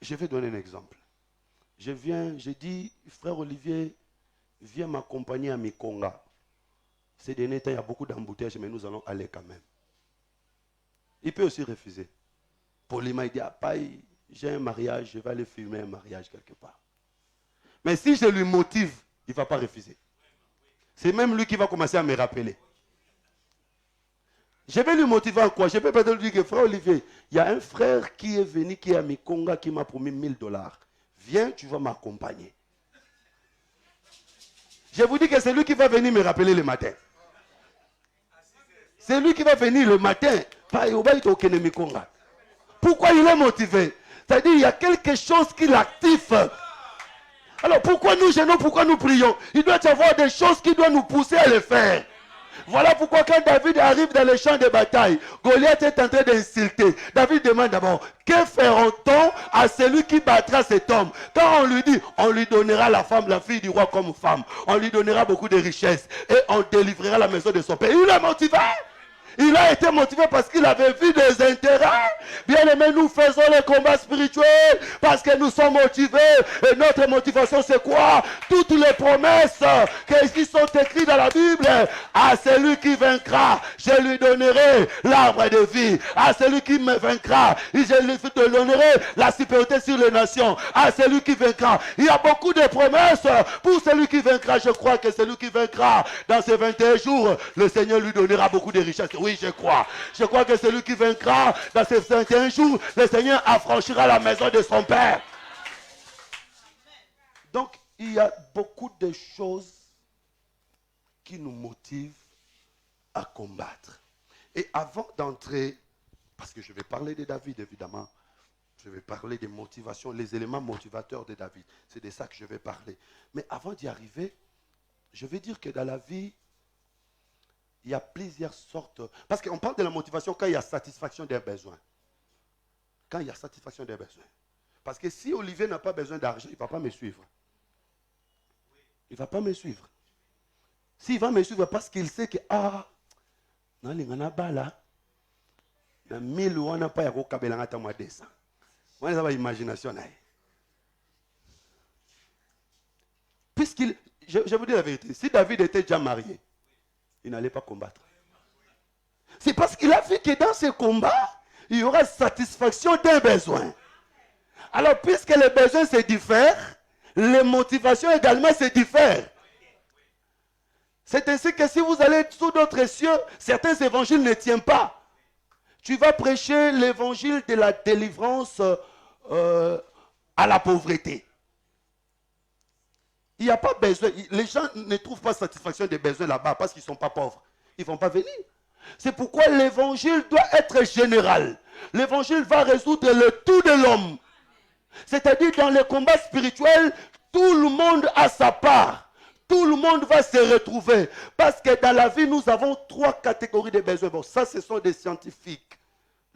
Je vais donner un exemple. Je dis, frère Olivier, viens m'accompagner à Mikonga. Ces derniers temps, il y a beaucoup d'embouteillages, mais nous allons aller quand même. Il peut aussi refuser. Poliment, il dit, ah, j'ai un mariage, je vais aller filmer un mariage quelque part. Mais si je lui motive, il ne va pas refuser. C'est même lui qui va commencer à me rappeler. Je vais lui motiver en quoi? Je peux peut-être lui dire que frère Olivier, il y a un frère qui est venu, qui est à Mikonga, qui m'a promis $1000. Viens, tu vas m'accompagner. Je vous dis que c'est lui qui va venir me rappeler le matin. C'est lui qui va venir le matin. Pourquoi il est motivé? C'est-à-dire qu'il y a quelque chose qui l'active. Alors pourquoi nous gênons, pourquoi nous prions? Il doit y avoir des choses qui doivent nous pousser à le faire. Voilà pourquoi quand David arrive dans les champs de bataille, Goliath est en train d'insulter. David demande d'abord, que feront-on à celui qui battra cet homme? Quand on lui dit, on lui donnera la femme, la fille du roi comme femme. On lui donnera beaucoup de richesses et on délivrera la maison de son père. Il est motivé. Il a été motivé parce qu'il avait vu des intérêts. Bien aimé, nous faisons les combats spirituels parce que nous sommes motivés. Et notre motivation, c'est quoi? Toutes les promesses qui sont écrites dans la Bible. À celui qui vaincra, je lui donnerai l'arbre de vie. À celui qui me vaincra, je lui donnerai la supériorité sur les nations. À celui qui vaincra. Il y a beaucoup de promesses pour celui qui vaincra. Je crois que celui qui vaincra dans ces 21 jours, le Seigneur lui donnera beaucoup de richesses. Oui, je crois. Je crois que celui qui vaincra dans ces 21 jours, le Seigneur affranchira la maison de son Père. Donc, il y a beaucoup de choses qui nous motivent à combattre. Et avant d'entrer, parce que je vais parler de David, évidemment, je vais parler des motivations, les éléments motivateurs de David. C'est de ça que je vais parler. Mais avant d'y arriver, je vais dire que dans la vie, il y a plusieurs sortes. Parce qu'on parle de la motivation quand il y a satisfaction des besoins. Quand il y a satisfaction des besoins. Parce que si Olivier n'a pas besoin d'argent, il ne va pas me suivre. Il ne va pas me suivre. S'il va me suivre parce qu'il sait que, dans les là, il y a 1000 ou on n'a pas de kabelanga ta mois 200. On a imagination. Puisqu'il, je vous dis la vérité, si David était déjà marié, il n'allait pas combattre. C'est parce qu'il a vu que dans ce combat, il y aura satisfaction d'un besoin. Alors, puisque les besoins se diffèrent, les motivations également se diffèrent. C'est ainsi que si vous allez sous d'autres cieux, certains évangiles ne tiennent pas. Tu vas prêcher l'évangile de la délivrance à la pauvreté. Il n'y a pas besoin. Les gens ne trouvent pas satisfaction des besoins là-bas parce qu'ils ne sont pas pauvres. Ils ne vont pas venir. C'est pourquoi l'évangile doit être général. L'évangile va résoudre le tout de l'homme. C'est-à-dire dans les combats spirituels, tout le monde a sa part. Tout le monde va se retrouver. Parce que dans la vie, nous avons 3 catégories de besoins. Bon, ça, ce sont des scientifiques.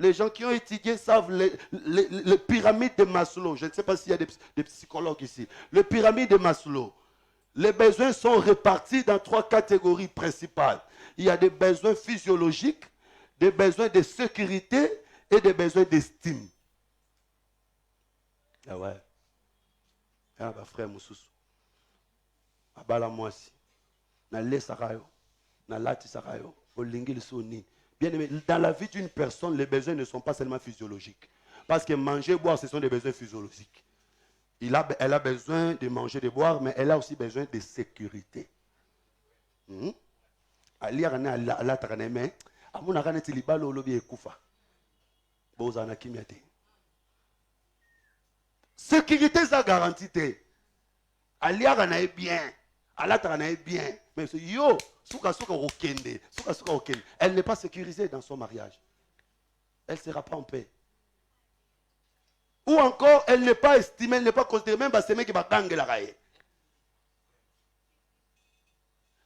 Les gens qui ont étudié savent les pyramides de Maslow. Je ne sais pas s'il y a des psychologues ici. Les pyramides de Maslow. Les besoins sont répartis dans 3 catégories principales. Il y a des besoins physiologiques, des besoins de sécurité et des besoins d'estime. Ah ouais. Ah bah frère Moussous. Abala mwasi. Na le sarayo. Na lati sarayo. Olingi le soni. Bien aimé, dans la vie d'une personne, les besoins ne sont pas seulement physiologiques. Parce que manger, boire, ce sont des besoins physiologiques. Elle a besoin de manger, de boire, mais elle a aussi besoin de sécurité. Sécurité, ça garantit. Aliaga na bien. Alata na bien. Mais yo, souka okende. Souka okende. Elle n'est pas sécurisée dans son mariage. Elle ne sera pas en paix. Ou encore, elle n'est pas estimée, elle n'est pas considérée, même par ces mecs qui va gangue la raille.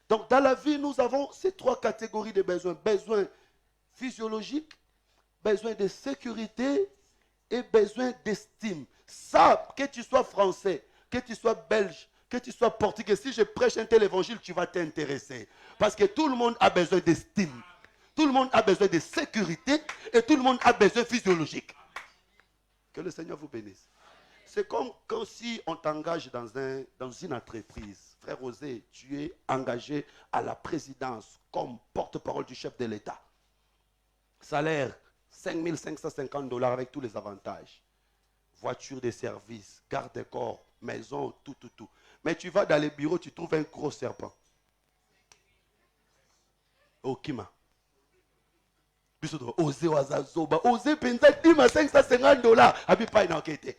Donc, dans la vie, nous avons ces trois catégories de besoins. Besoins physiologiques, besoin de sécurité et besoin d'estime. Ça, que tu sois français, que tu sois belge, que tu sois portugais, si je prêche un tel évangile, tu vas t'intéresser. Parce que tout le monde a besoin d'estime. Tout le monde a besoin de sécurité et tout le monde a besoin physiologique. Que le Seigneur vous bénisse. C'est comme quand si on t'engage dans une entreprise. Frère Rosé, tu es engagé à la présidence comme porte-parole du chef de l'État. Salaire, 5 550 $ avec tous les avantages. Voiture de service, garde-corps, maison, tout. Mais tu vas dans les bureaux, tu trouves un gros serpent. Okima. Osez wazazoba, osez penza dima 550 $. Abi pas une enquête.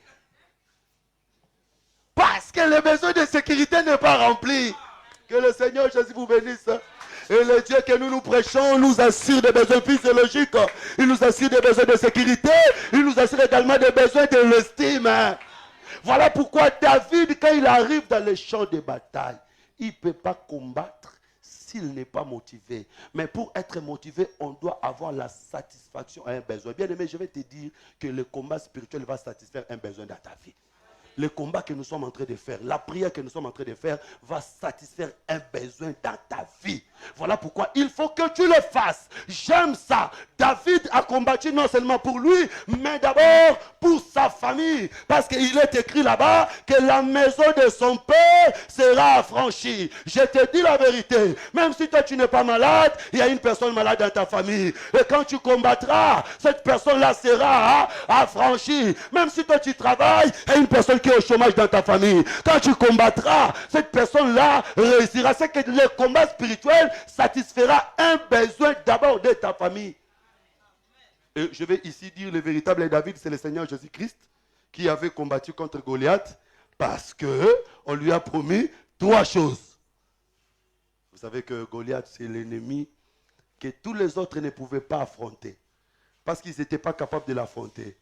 Parce que le besoin de sécurité n'est pas rempli. Que le Seigneur Jésus vous bénisse. Et le Dieu que nous prêchons nous assure des besoins physiologiques. Il nous assure des besoins de sécurité. Il nous assure également des besoins de l'estime. Voilà pourquoi David, quand il arrive dans les champs de bataille, il ne peut pas combattre s'il n'est pas motivé. Mais pour être motivé, on doit avoir la satisfaction à un besoin. Bien aimé, je vais te dire que le combat spirituel va satisfaire un besoin dans ta vie. Le combat que nous sommes en train de faire, la prière que nous sommes en train de faire va satisfaire un besoin dans ta vie. Voilà pourquoi il faut que tu le fasses. J'aime ça. David a combattu non seulement pour lui, mais d'abord pour sa famille. Parce qu'il est écrit là-bas que la maison de son père sera affranchie. Je te dis la vérité. Même si toi tu n'es pas malade, il y a une personne malade dans ta famille. Et quand tu combattras, cette personne-là sera affranchie. Même si toi tu travailles, il y a une personne qui est au chômage dans ta famille. Quand tu combattras, cette personne-là réussira. C'est que le combat spirituel satisfera un besoin d'abord de ta famille. Et je vais ici dire le véritable David, c'est le Seigneur Jésus-Christ qui avait combattu contre Goliath parce qu'on lui a promis 3 choses. Vous savez que Goliath, c'est l'ennemi que tous les autres ne pouvaient pas affronter parce qu'ils n'étaient pas capables de l'affronter.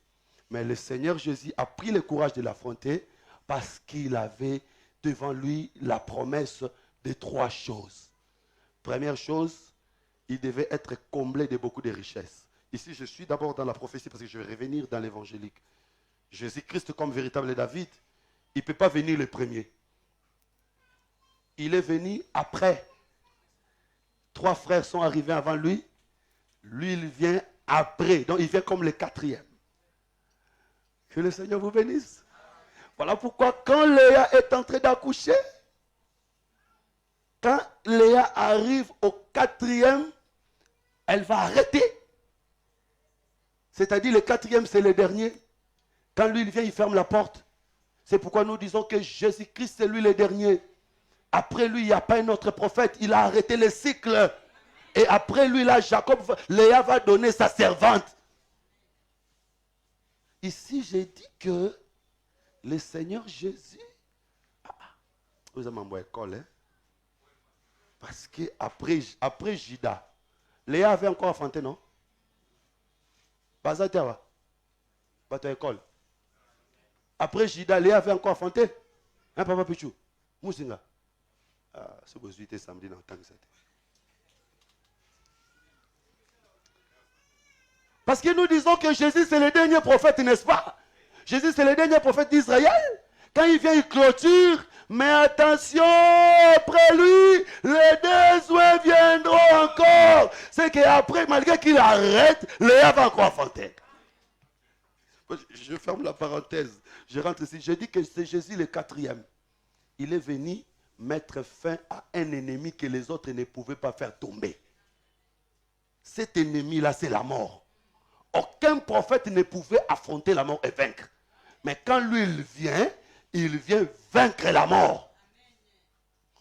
Mais le Seigneur Jésus a pris le courage de l'affronter parce qu'il avait devant lui la promesse de 3 choses. Première chose, il devait être comblé de beaucoup de richesses. Ici, je suis d'abord dans la prophétie parce que je vais revenir dans l'évangélique. Jésus-Christ comme véritable David, il ne peut pas venir le premier. Il est venu après. 3 frères sont arrivés avant lui. Lui, il vient après. Donc, il vient comme le 4e. Que le Seigneur vous bénisse. Voilà pourquoi quand Léa est en train d'accoucher, quand Léa arrive au 4e, elle va arrêter. C'est-à-dire le 4e, c'est le dernier. Quand lui, il vient, il ferme la porte. C'est pourquoi nous disons que Jésus-Christ, c'est lui le dernier. Après lui, il n'y a pas un autre prophète. Il a arrêté le cycle. Et après lui, là, Léa va donner sa servante. Ici, j'ai dit que le Seigneur Jésus... vous avez mon école, hein? Parce qu'après Judas, Léa avait encore enfanté, non? École. Après Judas, Léa avait encore enfanté. Hein, papa Pichou? Moussinga. C'est pour samedi dans le temps que c'était. Parce que nous disons que Jésus c'est le dernier prophète, n'est-ce pas? Jésus c'est le dernier prophète d'Israël. Quand il vient, il clôture. Mais attention, après lui, les besoins viendront encore. C'est qu'après, malgré qu'il arrête, Léa va encore enfanter. Je ferme la parenthèse. Je rentre ici. Je dis que c'est Jésus le 4e. Il est venu mettre fin à un ennemi que les autres ne pouvaient pas faire tomber. Cet ennemi-là, c'est la mort. Aucun prophète ne pouvait affronter la mort et vaincre. Mais quand lui, il vient vaincre la mort.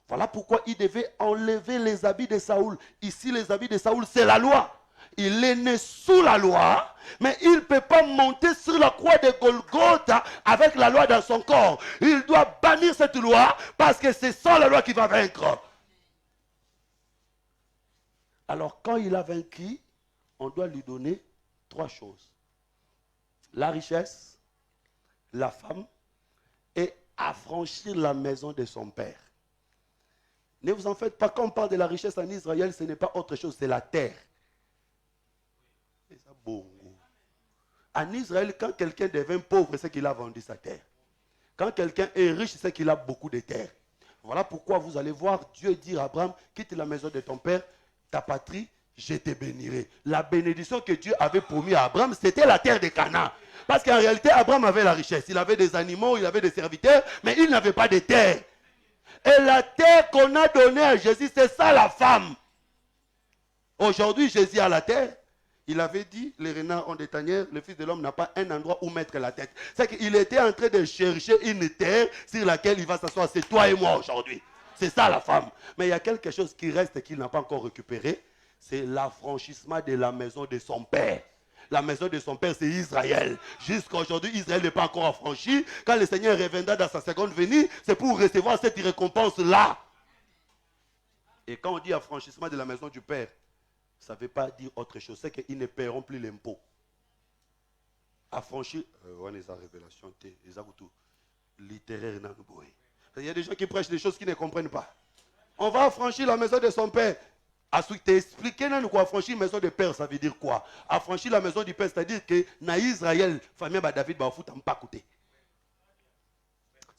Voilà pourquoi il devait enlever les habits de Saoul. Ici, les habits de Saoul, c'est la loi. il est né sous la loi, mais il ne peut pas monter sur la croix de Golgotha avec la loi dans son corps. Il doit bannir cette loi parce que c'est sans la loi qu'il va vaincre. Alors quand il a vaincu, on doit lui donner 3 choses. La richesse, la femme et affranchir la maison de son père. Ne vous en faites pas, quand on parle de la richesse en Israël, ce n'est pas autre chose, c'est la terre. C'est ça, bon. En Israël, quand quelqu'un devient pauvre, c'est qu'il a vendu sa terre. Quand quelqu'un est riche, c'est qu'il a beaucoup de terre. Voilà pourquoi vous allez voir Dieu dire à Abraham, quitte la maison de ton père, ta patrie, je te bénirai. La bénédiction que Dieu avait promis à Abraham, c'était la terre de Canaan. Parce qu'en réalité, Abraham avait la richesse. Il avait des animaux, il avait des serviteurs, mais il n'avait pas de terre. Et la terre qu'on a donnée à Jésus, c'est ça la femme. Aujourd'hui, Jésus a la terre. Il avait dit, les renards ont des tanières, le Fils de l'homme n'a pas un endroit où mettre la tête. C'est qu'il était en train de chercher une terre sur laquelle il va s'asseoir. C'est toi et moi aujourd'hui. C'est ça la femme. Mais il y a quelque chose qui reste et qu'il n'a pas encore récupéré. C'est l'affranchissement de la maison de son père. La maison de son père, c'est Israël. Jusqu'à aujourd'hui, Israël n'est pas encore affranchi. Quand le Seigneur reviendra dans sa seconde venue, c'est pour recevoir cette récompense-là. Et quand on dit affranchissement de la maison du père, ça ne veut pas dire autre chose. C'est qu'ils ne paieront plus l'impôt. Affranchir, on est en révélation, littéraire. Il y a des gens qui prêchent des choses qu'ils ne comprennent pas. On va affranchir la maison de son père. Expliquez nous quoi affranchir la maison de père, ça veut dire quoi? Affranchir la maison du père, c'est-à-dire que dans Israël, famille David va foutre pas côté.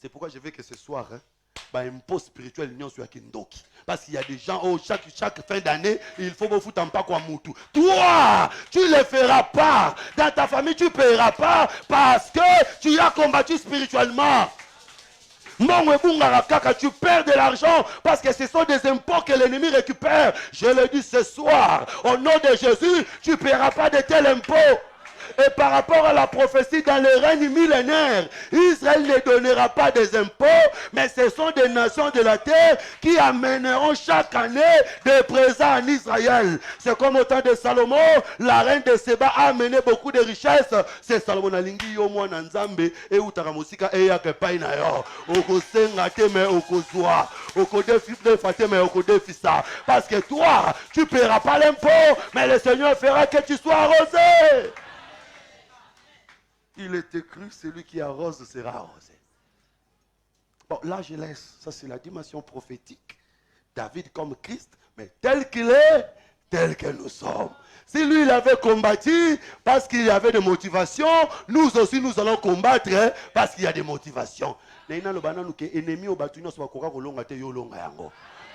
C'est pourquoi je veux que ce soir, un poste spirituel union sur Kindoki. Parce qu'il y a des gens, chaque fin d'année, il faut vous foutre pas quoi moutou. Toi, tu ne le feras pas. Dans ta famille, tu ne paieras pas parce que tu as combattu spirituellement. Tu perds de l'argent parce que ce sont des impôts que l'ennemi récupère. Je le dis ce soir, au nom de Jésus, tu ne paieras pas de tels impôts. Et par rapport à la prophétie dans le règne millénaire, Israël ne donnera pas des impôts, mais ce sont des nations de la terre qui amèneront chaque année des présents en Israël. C'est comme au temps de Salomon, la reine de Séba a amené beaucoup de richesses. C'est Salomon alingi yo mwana nzambe e utaramusika e yakepai na yo. Okosenga te me okozwa. Okodefa te me okodefisa. Parce que toi, tu ne paieras pas l'impôt, mais le Seigneur fera que tu sois arrosé. Il est écrit, celui qui arrose sera arrosé. Bon, là je laisse, ça c'est la dimension prophétique. David comme Christ, mais tel qu'il est, tel que nous sommes. Si lui il avait combattu parce qu'il y avait des motivations, nous aussi nous allons combattre parce qu'il y a des motivations.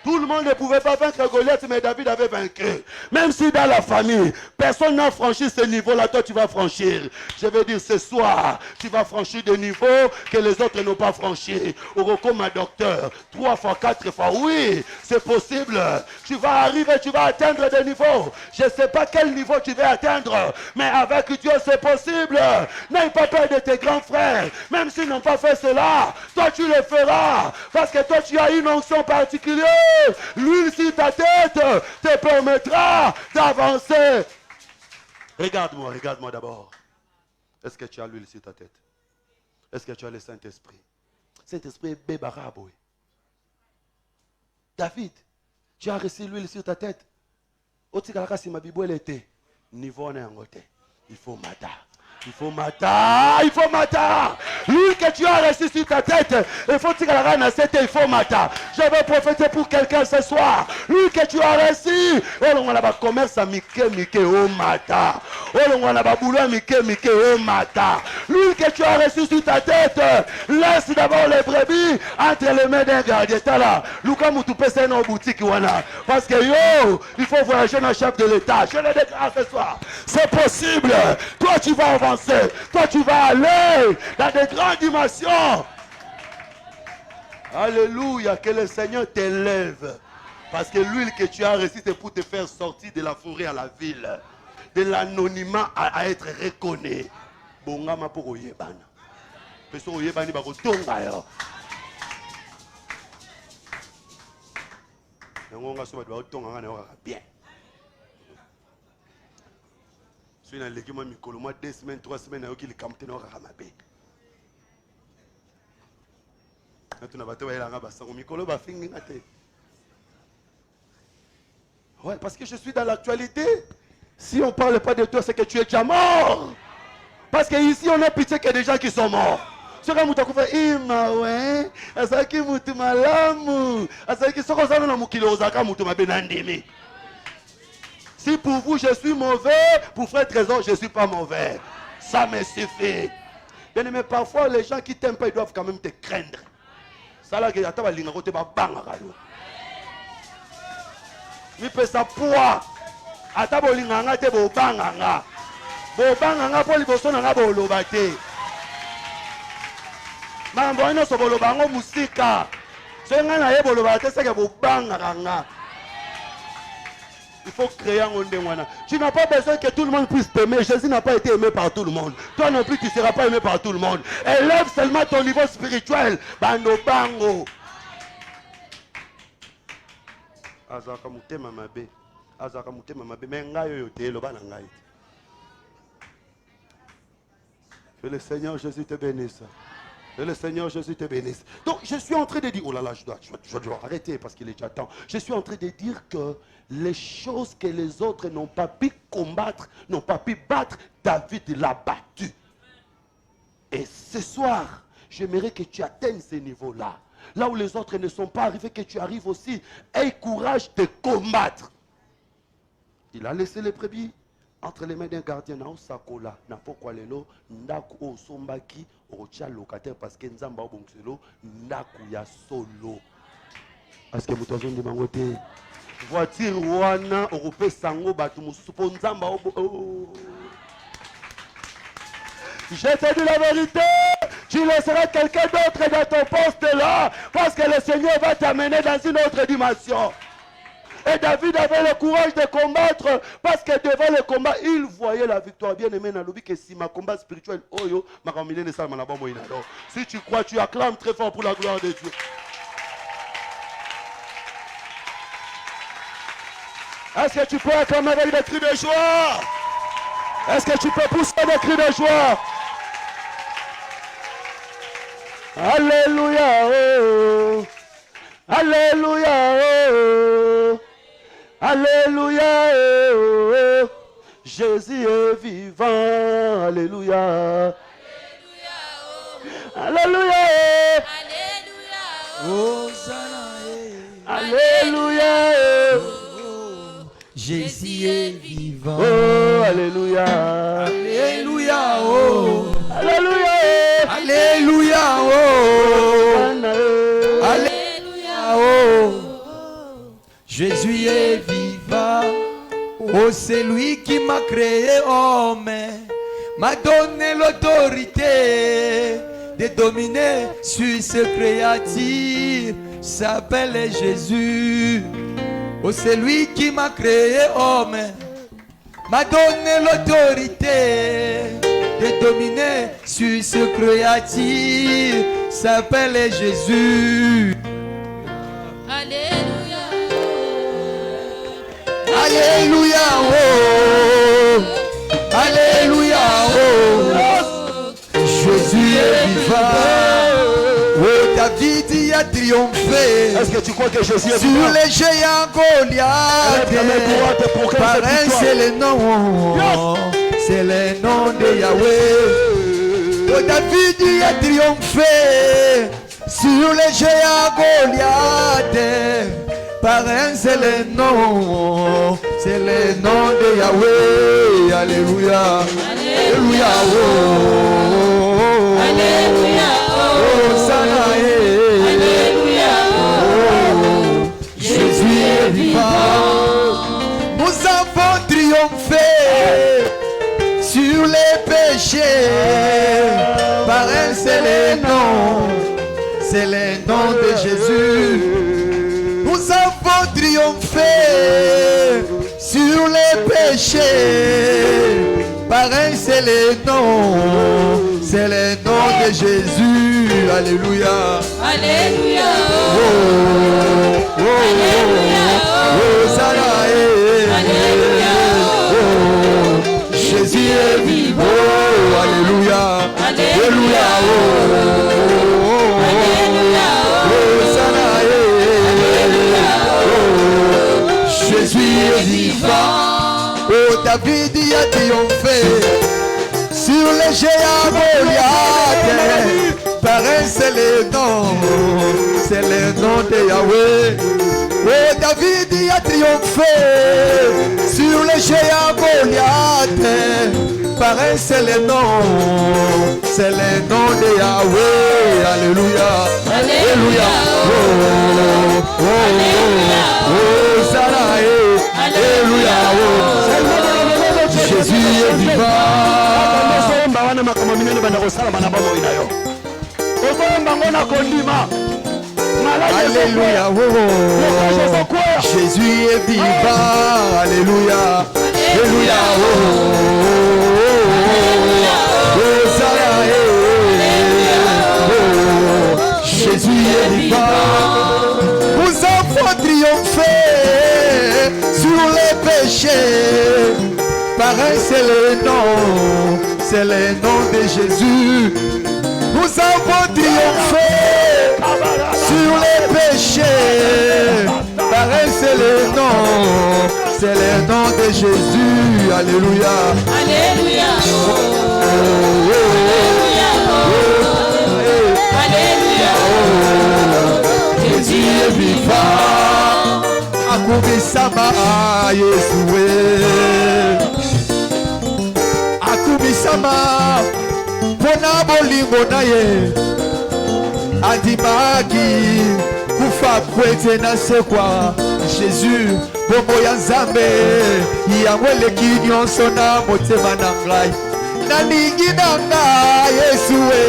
Tout le monde ne pouvait pas vaincre Goliath, mais David avait vaincu. Même si dans la famille, personne n'a franchi ce niveau-là, toi tu vas franchir. Je veux dire, ce soir, tu vas franchir des niveaux que les autres n'ont pas franchis. Comme un docteur, 3 fois, 4 fois, oui, c'est possible. Tu vas arriver, tu vas atteindre des niveaux. Je ne sais pas quel niveau tu vas atteindre, mais avec Dieu c'est possible. N'aie pas peur de tes grands frères, même s'ils n'ont pas fait cela, toi tu le feras, parce que toi tu as une onction particulière. L'huile sur ta tête te permettra d'avancer. Regarde-moi, regarde-moi d'abord. Est-ce que tu as l'huile sur ta tête? Est-ce que tu as le Saint-Esprit? Saint-Esprit est bébaraboué. David, tu as reçu l'huile sur ta tête. Si ma Bible était niveau il faut mater. Il faut mater, il faut mater. L'huile que tu as reçue sur ta tête, il faut tirer la reine à cette, il faut mater. Je vais prophéter pour quelqu'un ce soir. L'huile que tu as reçue, on a commerce à Mike au matin. On a boulot Mike au matin. L'huile que tu as reçue sur ta tête, laisse d'abord les brebis entre les mains d'un gardien. Là, Lucas Moutoupe, c'est une boutique. Parce que yo, il faut voyager dans le chef de l'État. Je le déclare ce soir. C'est possible. Toi, tu vas avancer. Toi, tu vas aller dans de grandes dimensions. Alléluia, que le Seigneur t'élève. Parce que l'huile que tu as reçue, c'est pour te faire sortir de la forêt à la ville. De l'anonymat à être reconnu. Bongama pour Oyebana. Parce que Oyebani va retomber. Bien. suis dans l'équipe, moi 2 semaines, 3 semaines, il est campé dans Ramabé. Ouais, parce que je suis dans l'actualité. Si on ne parle pas de toi, c'est que tu es déjà mort. Parce qu'ici, on a pitié qu'il y a des gens qui sont morts. Si pour vous, je suis mauvais, pour Frère Trésor, je ne suis pas mauvais. Ça me suffit. Bien aimé, parfois, les gens qui ne t'aiment pas, ils doivent quand même te craindre. Ça là, il y a des gens qui il peut sa poids. Ata bolinganga te bobanganga. Bobanganga po liboso nanga boloba te. Mambo ino so bolobango musika. So ngana ye boloba te seke bobanganga. Il faut créer un monde. Tu n'as pas besoin que tout le monde puisse t'aimer. Jésus n'a pas été aimé par tout le monde. Toi non plus, tu ne seras pas aimé par tout le monde. Élève seulement ton niveau spirituel. Bando bango. Azaka mutema mabe. Azaka mutema mabe. Menga yo te lo bana ngai. Que le Seigneur Jésus te bénisse. Que le Seigneur Jésus te bénisse. Donc je suis en train de dire, oh là là, je dois arrêter parce qu'il est déjà temps. Je suis en train de dire que les choses que les autres n'ont pas pu combattre, n'ont pas pu battre, David l'a battu. Et ce soir, j'aimerais que tu atteignes ce niveau-là. Là où les autres ne sont pas arrivés, que tu arrives aussi. Aie courage de combattre. Il a laissé les brebis entre les mains d'un gardien. Sakola, na pourquoi lelo, ndaku o sombaki, o tia locataire parce que nzamba o bongselo, ndaku ya solo. Est-ce que vous avez dit mangote? Voiture wana, o repé sango batu musupo nzamba o. Je te dis la vérité, tu laisseras quelqu'un d'autre dans ton poste là, parce que le Seigneur va t'amener dans une autre dimension. Et David avait le courage de combattre, parce que devant le combat, il voyait la victoire. Bien aimé, Nalobi, que si ma combat spirituel, oyo, ma ramine ne sa manaba moinado. Si tu crois, tu acclames très fort pour la gloire de Dieu. Est-ce que tu peux acclamer avec des cris de joie? Est-ce que tu peux pousser des cris de joie? Alléluia, oh. Alléluia, oh. Alléluia, oh. Jésus est vivant, alléluia. Alléluia, oh. Alléluia, oh. Jésus est vivant. Oh, alléluia. Alléluia, oh. Alléluia. Alléluia, oh. Alléluia, oh. Jésus est vivant. Oh, c'est lui qui m'a créé homme, m'a donné l'autorité de dominer sur ce créature, s'appelle Jésus. Oh, c'est lui qui m'a créé homme, m'a donné l'autorité de dominer sur ce créature, s'appelle Jésus. Alléluia. Alléluia, oh. Alléluia, oh. Jésus est vivant. Oh, David y a triomphé. Est-ce que tu crois que Jésus est sur vivant? les géants Goliath? Par un seul nom, c'est le nom de Yahweh. Oh, David y a triomphé sur les géants Goliath. Par un seul nom, c'est le nom de Yahweh. Alléluia. Alléluia. Oh. Alléluia. Oh, Sanaé. Alléluia. Oh. Jésus est vivant. Nous avons triomphé sur les péchés par un seul nom, c'est le nom de Jésus. Nous avons triomphé sur les péchés par un seul nom, c'est le nom de Jésus. Alléluia. Alléluia. Oh, oh, Alléluia. oh, Sanaé. Alléluia. Oh, Jésus est vivant. Oh, alléluia. Alléluia. Oh, oh, oh, oh, Hosanna, Jésus est vivant. Oh, David y a triomphé sur les géants Goliath. Pareil, c'est le nom de Yahweh. Oh, David y a triomphé sur les géants Goliath. Pareil, c'est le nom de Yahweh. Alléluia. Alléluia. Oh, oh, oh, oh, Sarah. Alléluia. Jésus est vivant. Alléluia. Oh, Jésus est vivant. Alléluia. Alléluia. Oh, Jésus est vivant. Nous avons triomphé sur les péchés. Pareil, c'est le nom de Jésus. Nous avons triomphé sur les péchés. Pareil, c'est le nom de Jésus. Alléluia. Alléluia. Alléluia. Jésus est vivant. Akubisama Yesue. Akubisama pona bolingo na ye. Adimaki kufa kwete na sekwa. Jésus bombo ya Nzambe yango eleki nyonso na motema na ngai. Nalingi na ngai Yesue.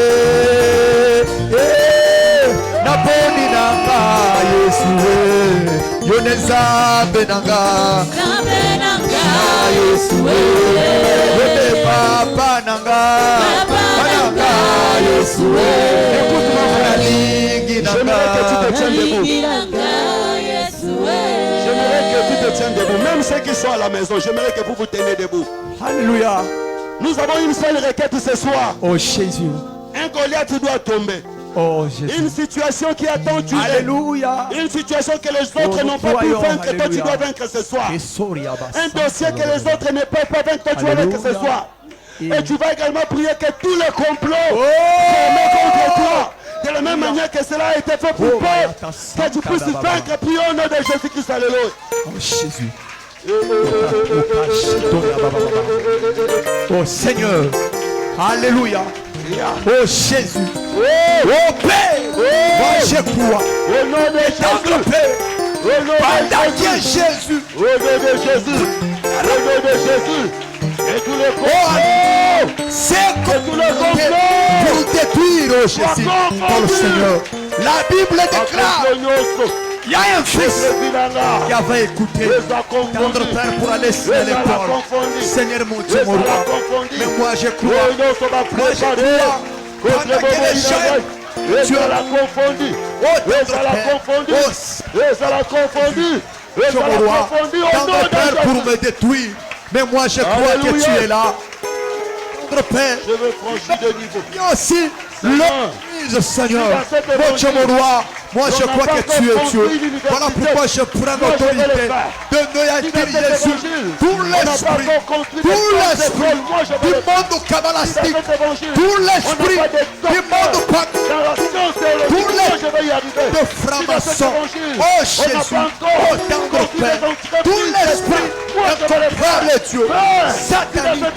Naponi na ngai Yesue. Yo ne Nzambe na ngai Yesue. Yo ne papa na ngai Yesue. Nalingi na J'aimerais que tu te tiennes debout. Même ceux qui sont à la maison, j'aimerais que vous vous teniez debout. Alléluia. Nous avons une seule requête ce soir. Oh Jésus. Un Goliath doit tomber. Oh Jésus. Une situation qui a tant duré. Alléluia. Une situation que les autres n'ont pas pu vaincre. Toi tu dois vaincre ce soir. Un dossier que les autres ne peuvent pas vaincre. Toi tu dois vaincre ce soir. Et tu vas également prier que tous les complots contre toi, de la même manière que cela a été fait pour Paul, que tu puisses vaincre. Prions au nom de Jésus-Christ. Alléluia. Oh Jésus. Oh Seigneur. Alléluia. Oh Jésus. Oh Père. Moi je crois. Au nom de Jésus. Au nom de Jésus. Au nom de Jésus. Au nom de Jésus. Et tous les complots. C'est pour détruire, oh Jésus, par le Seigneur. La Bible déclare. Il y a un fils qui avait écouté tendre Père pour aller sur l'école. Seigneur mon Dieu, mon roi. Mais moi je crois. Moi je crois. Pendant que les jeunes, tu as la confondu. Oh, tendre Père. Ça l'a confondu. Mon roi. Tendre Père pour me détruire. Mais moi je crois que tu es là. Tendre Père. Je veux franchir de niveau. Il y a aussi l'Église, Seigneur. Mon Dieu, mon roi. Moi je crois que tu es Dieu. Voilà pourquoi je prends l'autorité de dire Jésus. Tout l'esprit du monde cabalistique, tout l'esprit du monde tout l'esprit de franc-maçon, oh Jésus, oh tendre Père, tout l'esprit incomparable Dieu, satanique,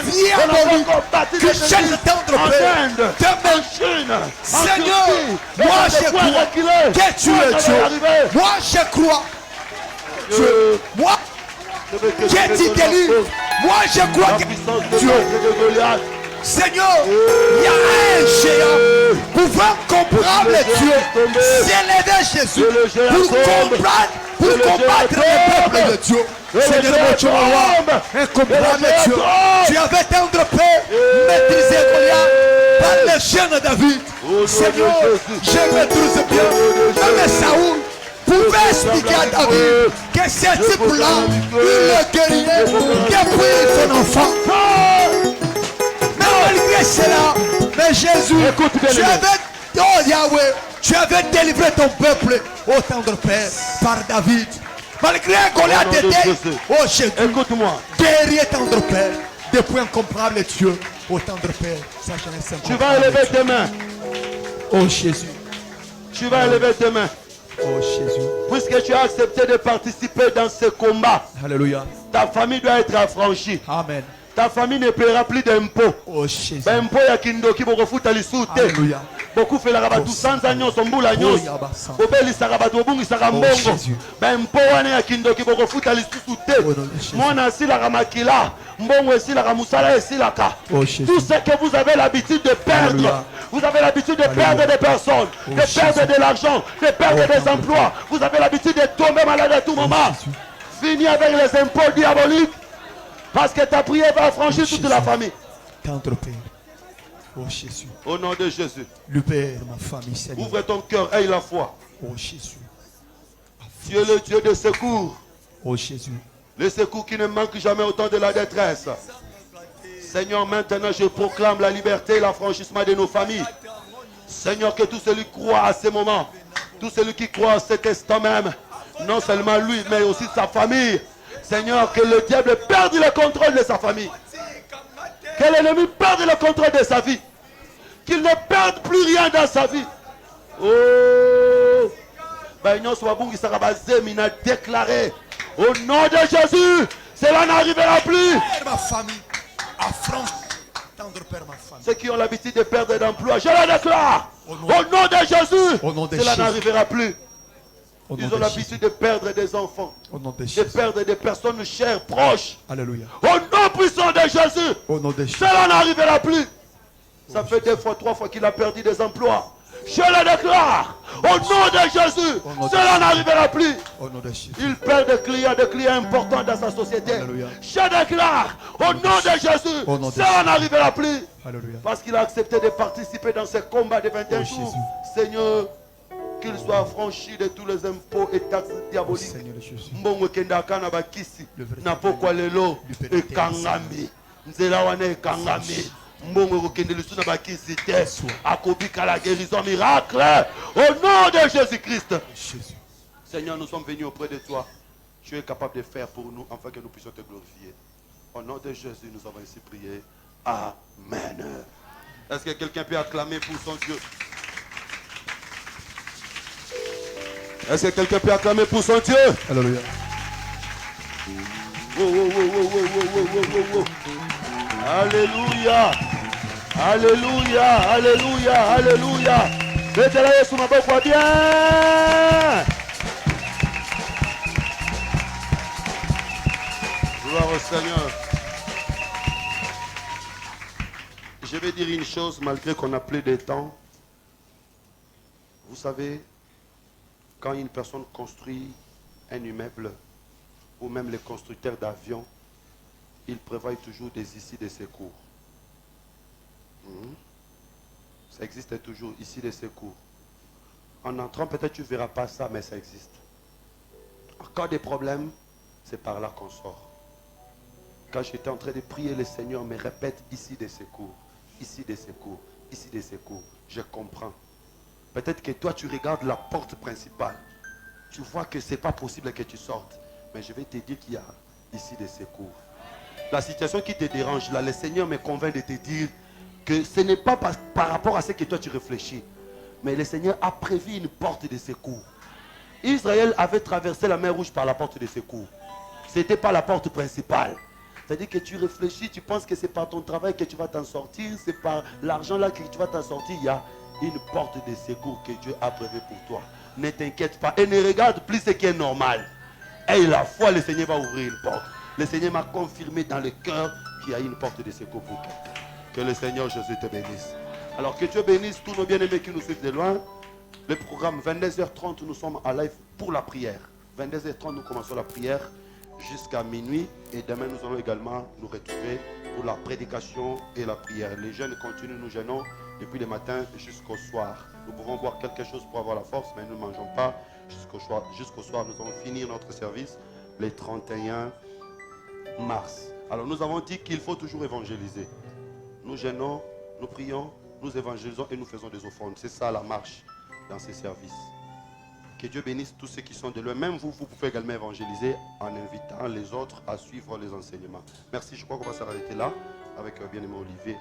diabolique, que cherche tendre Père, Seigneur, moi je crois que tu es Dieu. Moi je crois. Dieu. Moi que tu délivres. Moi je crois que Dieu. Seigneur, il y a un géant pouvant comprendre Dieu. C'est l'évé Jésus pour combattre le peuple deUs. Seigneur mon Dieu, mon roi, incomparable Dieu. Tu avais tendre Père, maîtrisé Goliath par le chien de David. Seigneur, je maîtrise bien. Même Saoul pouvait expliquer à David que ce type-là, il est guerrier depuis son enfant. Mais c'est là. Mais Jésus, Écoute bien, tu les avais, oh Yahweh, tu avais délivré ton peuple, ô tendre Père, par David. Malgré un Goliath Au nom de était, Jésus. oh Jésus, Écoute-moi. guerrier tendre Père, depuis incomparable Dieu, ô tendre Père, sa jeunesse Tu vas élever tes mains. Oh Jésus, Tu vas élever tes mains. oh Jésus, Puisque tu as accepté de participer dans ce combat, alléluia, ta famille doit être affranchie. amen, Ta famille ne paiera plus d'impôts. oh Jésus, Impôts ya kindoki bokofuta lisusu te. alléluia, bokufelaka bato sanza nyonso mbula nyonso Oh, Yabasa. bobelisaka bato bobungisaka mbongo Jésus. bempo wana ya kindoki bokofuta lisusu te Oh, non, Jésus. mwana asilaka makila mbongo esilaka mosala esilaka Oh, Jésus. tout ce que vous avez l'habitude de perdre. Alléluia. Vous avez l'habitude de perdre des personnes, Oh, de perdre Jésus. de l'argent, de perdre Oh, des non, emplois. Vous avez l'habitude de tomber malade à tout moment. Jésus. Fini avec les impôts diaboliques. Parce que ta prière va affranchir toute la famille. tendre Père, oh Jésus, Au nom de Jésus, le Père, ma famille, Seigneur, ouvre ton cœur, aie la foi. oh Jésus, Tu es le Dieu de secours. oh Jésus, Le secours qui ne manque jamais au temps de la détresse. Seigneur, maintenant je proclame la liberté et l'affranchissement de nos familles. Seigneur, que tout celui qui croit à ce moment, tout celui qui croit à cet instant même, non seulement lui, mais aussi sa famille. Seigneur, que le diable perde le contrôle de sa famille. Que l'ennemi perde le contrôle de sa vie. Qu'il ne perde plus rien dans sa vie. Oh! Il a déclaré au nom de Jésus, cela n'arrivera plus. Père, ma famille, affranchis, tendre Père, ma famille, Ceux qui ont l'habitude de perdre d'emploi, je le déclare. Au nom Au nom de Jésus, Au nom de cela Jésus. n'arrivera plus. au nom Ils de ont l'habitude Jésus, de perdre des enfants, au nom de de Jésus, perdre des personnes chères, proches. alléluia, Au nom puissant de Jésus, au nom de Jésus, cela n'arrivera plus. Ça fait 2 fois, 3 fois qu'il a perdu des emplois. Je le déclare. Au nom de Jésus, Au nom de cela Jésus. n'arrivera plus. au nom de Jésus, Il perd des clients importants dans sa société. Alléluia. Je déclare, au nom de Jésus, Au nom de cela Jésus. n'arrivera plus. alléluia, Parce qu'il a accepté de participer dans ce combat de 21 Oh, jours. Jésus. Seigneur, qu'il soit affranchi de tous les impôts et taxes au diaboliques. Seigneur Jésus, Mbongo ekendaka na bakisi Le vrai na pokwa lelo Le vrai ekangami nzela wana ekangami mbongo ekokende lisusu na bakisi te akobika la guérison miracle au nom de Jésus-Christ. Jésus, Seigneur, nous sommes venus auprès de toi. Tu es capable de faire pour nous afin que nous puissions te glorifier. Au nom de Jésus, nous avons ainsi prié. Amen. Est-ce que quelqu'un peut acclamer pour son Dieu? Est-ce que quelqu'un peut acclamer pour son Dieu? alléluia, Oh, oh, oh, oh, oh, oh, oh, oh, oh, oh. Alléluia. Alléluia. Alléluia. Alléluia. Mettez-la Yesu maboko bien. Gloire au Seigneur. Je vais dire une chose malgré qu'on a plus de temps. Vous savez, quand une personne construit un immeuble, ou même les constructeurs d'avions, ils prévoient toujours des issues de secours. Ça existe toujours, ici de secours. En entrant, peut-être tu ne verras pas ça, mais ça existe. En cas de problème, c'est par là qu'on sort. Quand j'étais en train de prier, le Seigneur me répète ici des secours, ici des secours, ici des secours. Je comprends. Peut-être que toi, tu regardes la porte principale. Tu vois que ce n'est pas possible que tu sortes. Mais je vais te dire qu'il y a ici des secours. La situation qui te dérange, là, le Seigneur me convainc de te dire que ce n'est pas par rapport à ce que toi tu réfléchis. Mais le Seigneur a prévu une porte de secours. Israël avait traversé la mer Rouge par la porte de secours. Ce n'était pas la porte principale. C'est-à-dire que tu réfléchis, tu penses que c'est par ton travail que tu vas t'en sortir, c'est par l'argent là que tu vas t'en sortir. Il y a une porte de secours que Dieu a prévue pour toi. Ne t'inquiète pas et ne regarde plus ce qui est normal. Et la foi, le Seigneur va ouvrir une porte. Le Seigneur m'a confirmé dans le cœur qu'il y a une porte de secours pour quelqu'un. Que le Seigneur Jésus te bénisse. Alors que Dieu bénisse tous nos bien-aimés qui nous suivent de loin. Le programme 22h30, nous sommes à live pour la prière. 22h30, nous commençons la prière jusqu'à minuit. Et demain, nous allons également nous retrouver pour la prédication et la prière. Les jeunes continuent, nous jeûnons depuis le matin jusqu'au soir. Nous pouvons boire quelque chose pour avoir la force, mais nous ne mangeons pas jusqu'au soir. Nous allons finir notre service le 31 mars. Alors nous avons dit qu'il faut toujours évangéliser. Nous jeûnons, Nous prions, nous évangélisons et nous faisons des offrandes. C'est ça la marche dans ces services. Que Dieu bénisse tous ceux qui sont de loin. Même vous, vous pouvez également évangéliser en invitant les autres à suivre les enseignements. Merci, je crois qu'on va s'arrêter là avec bien-aimé Olivier.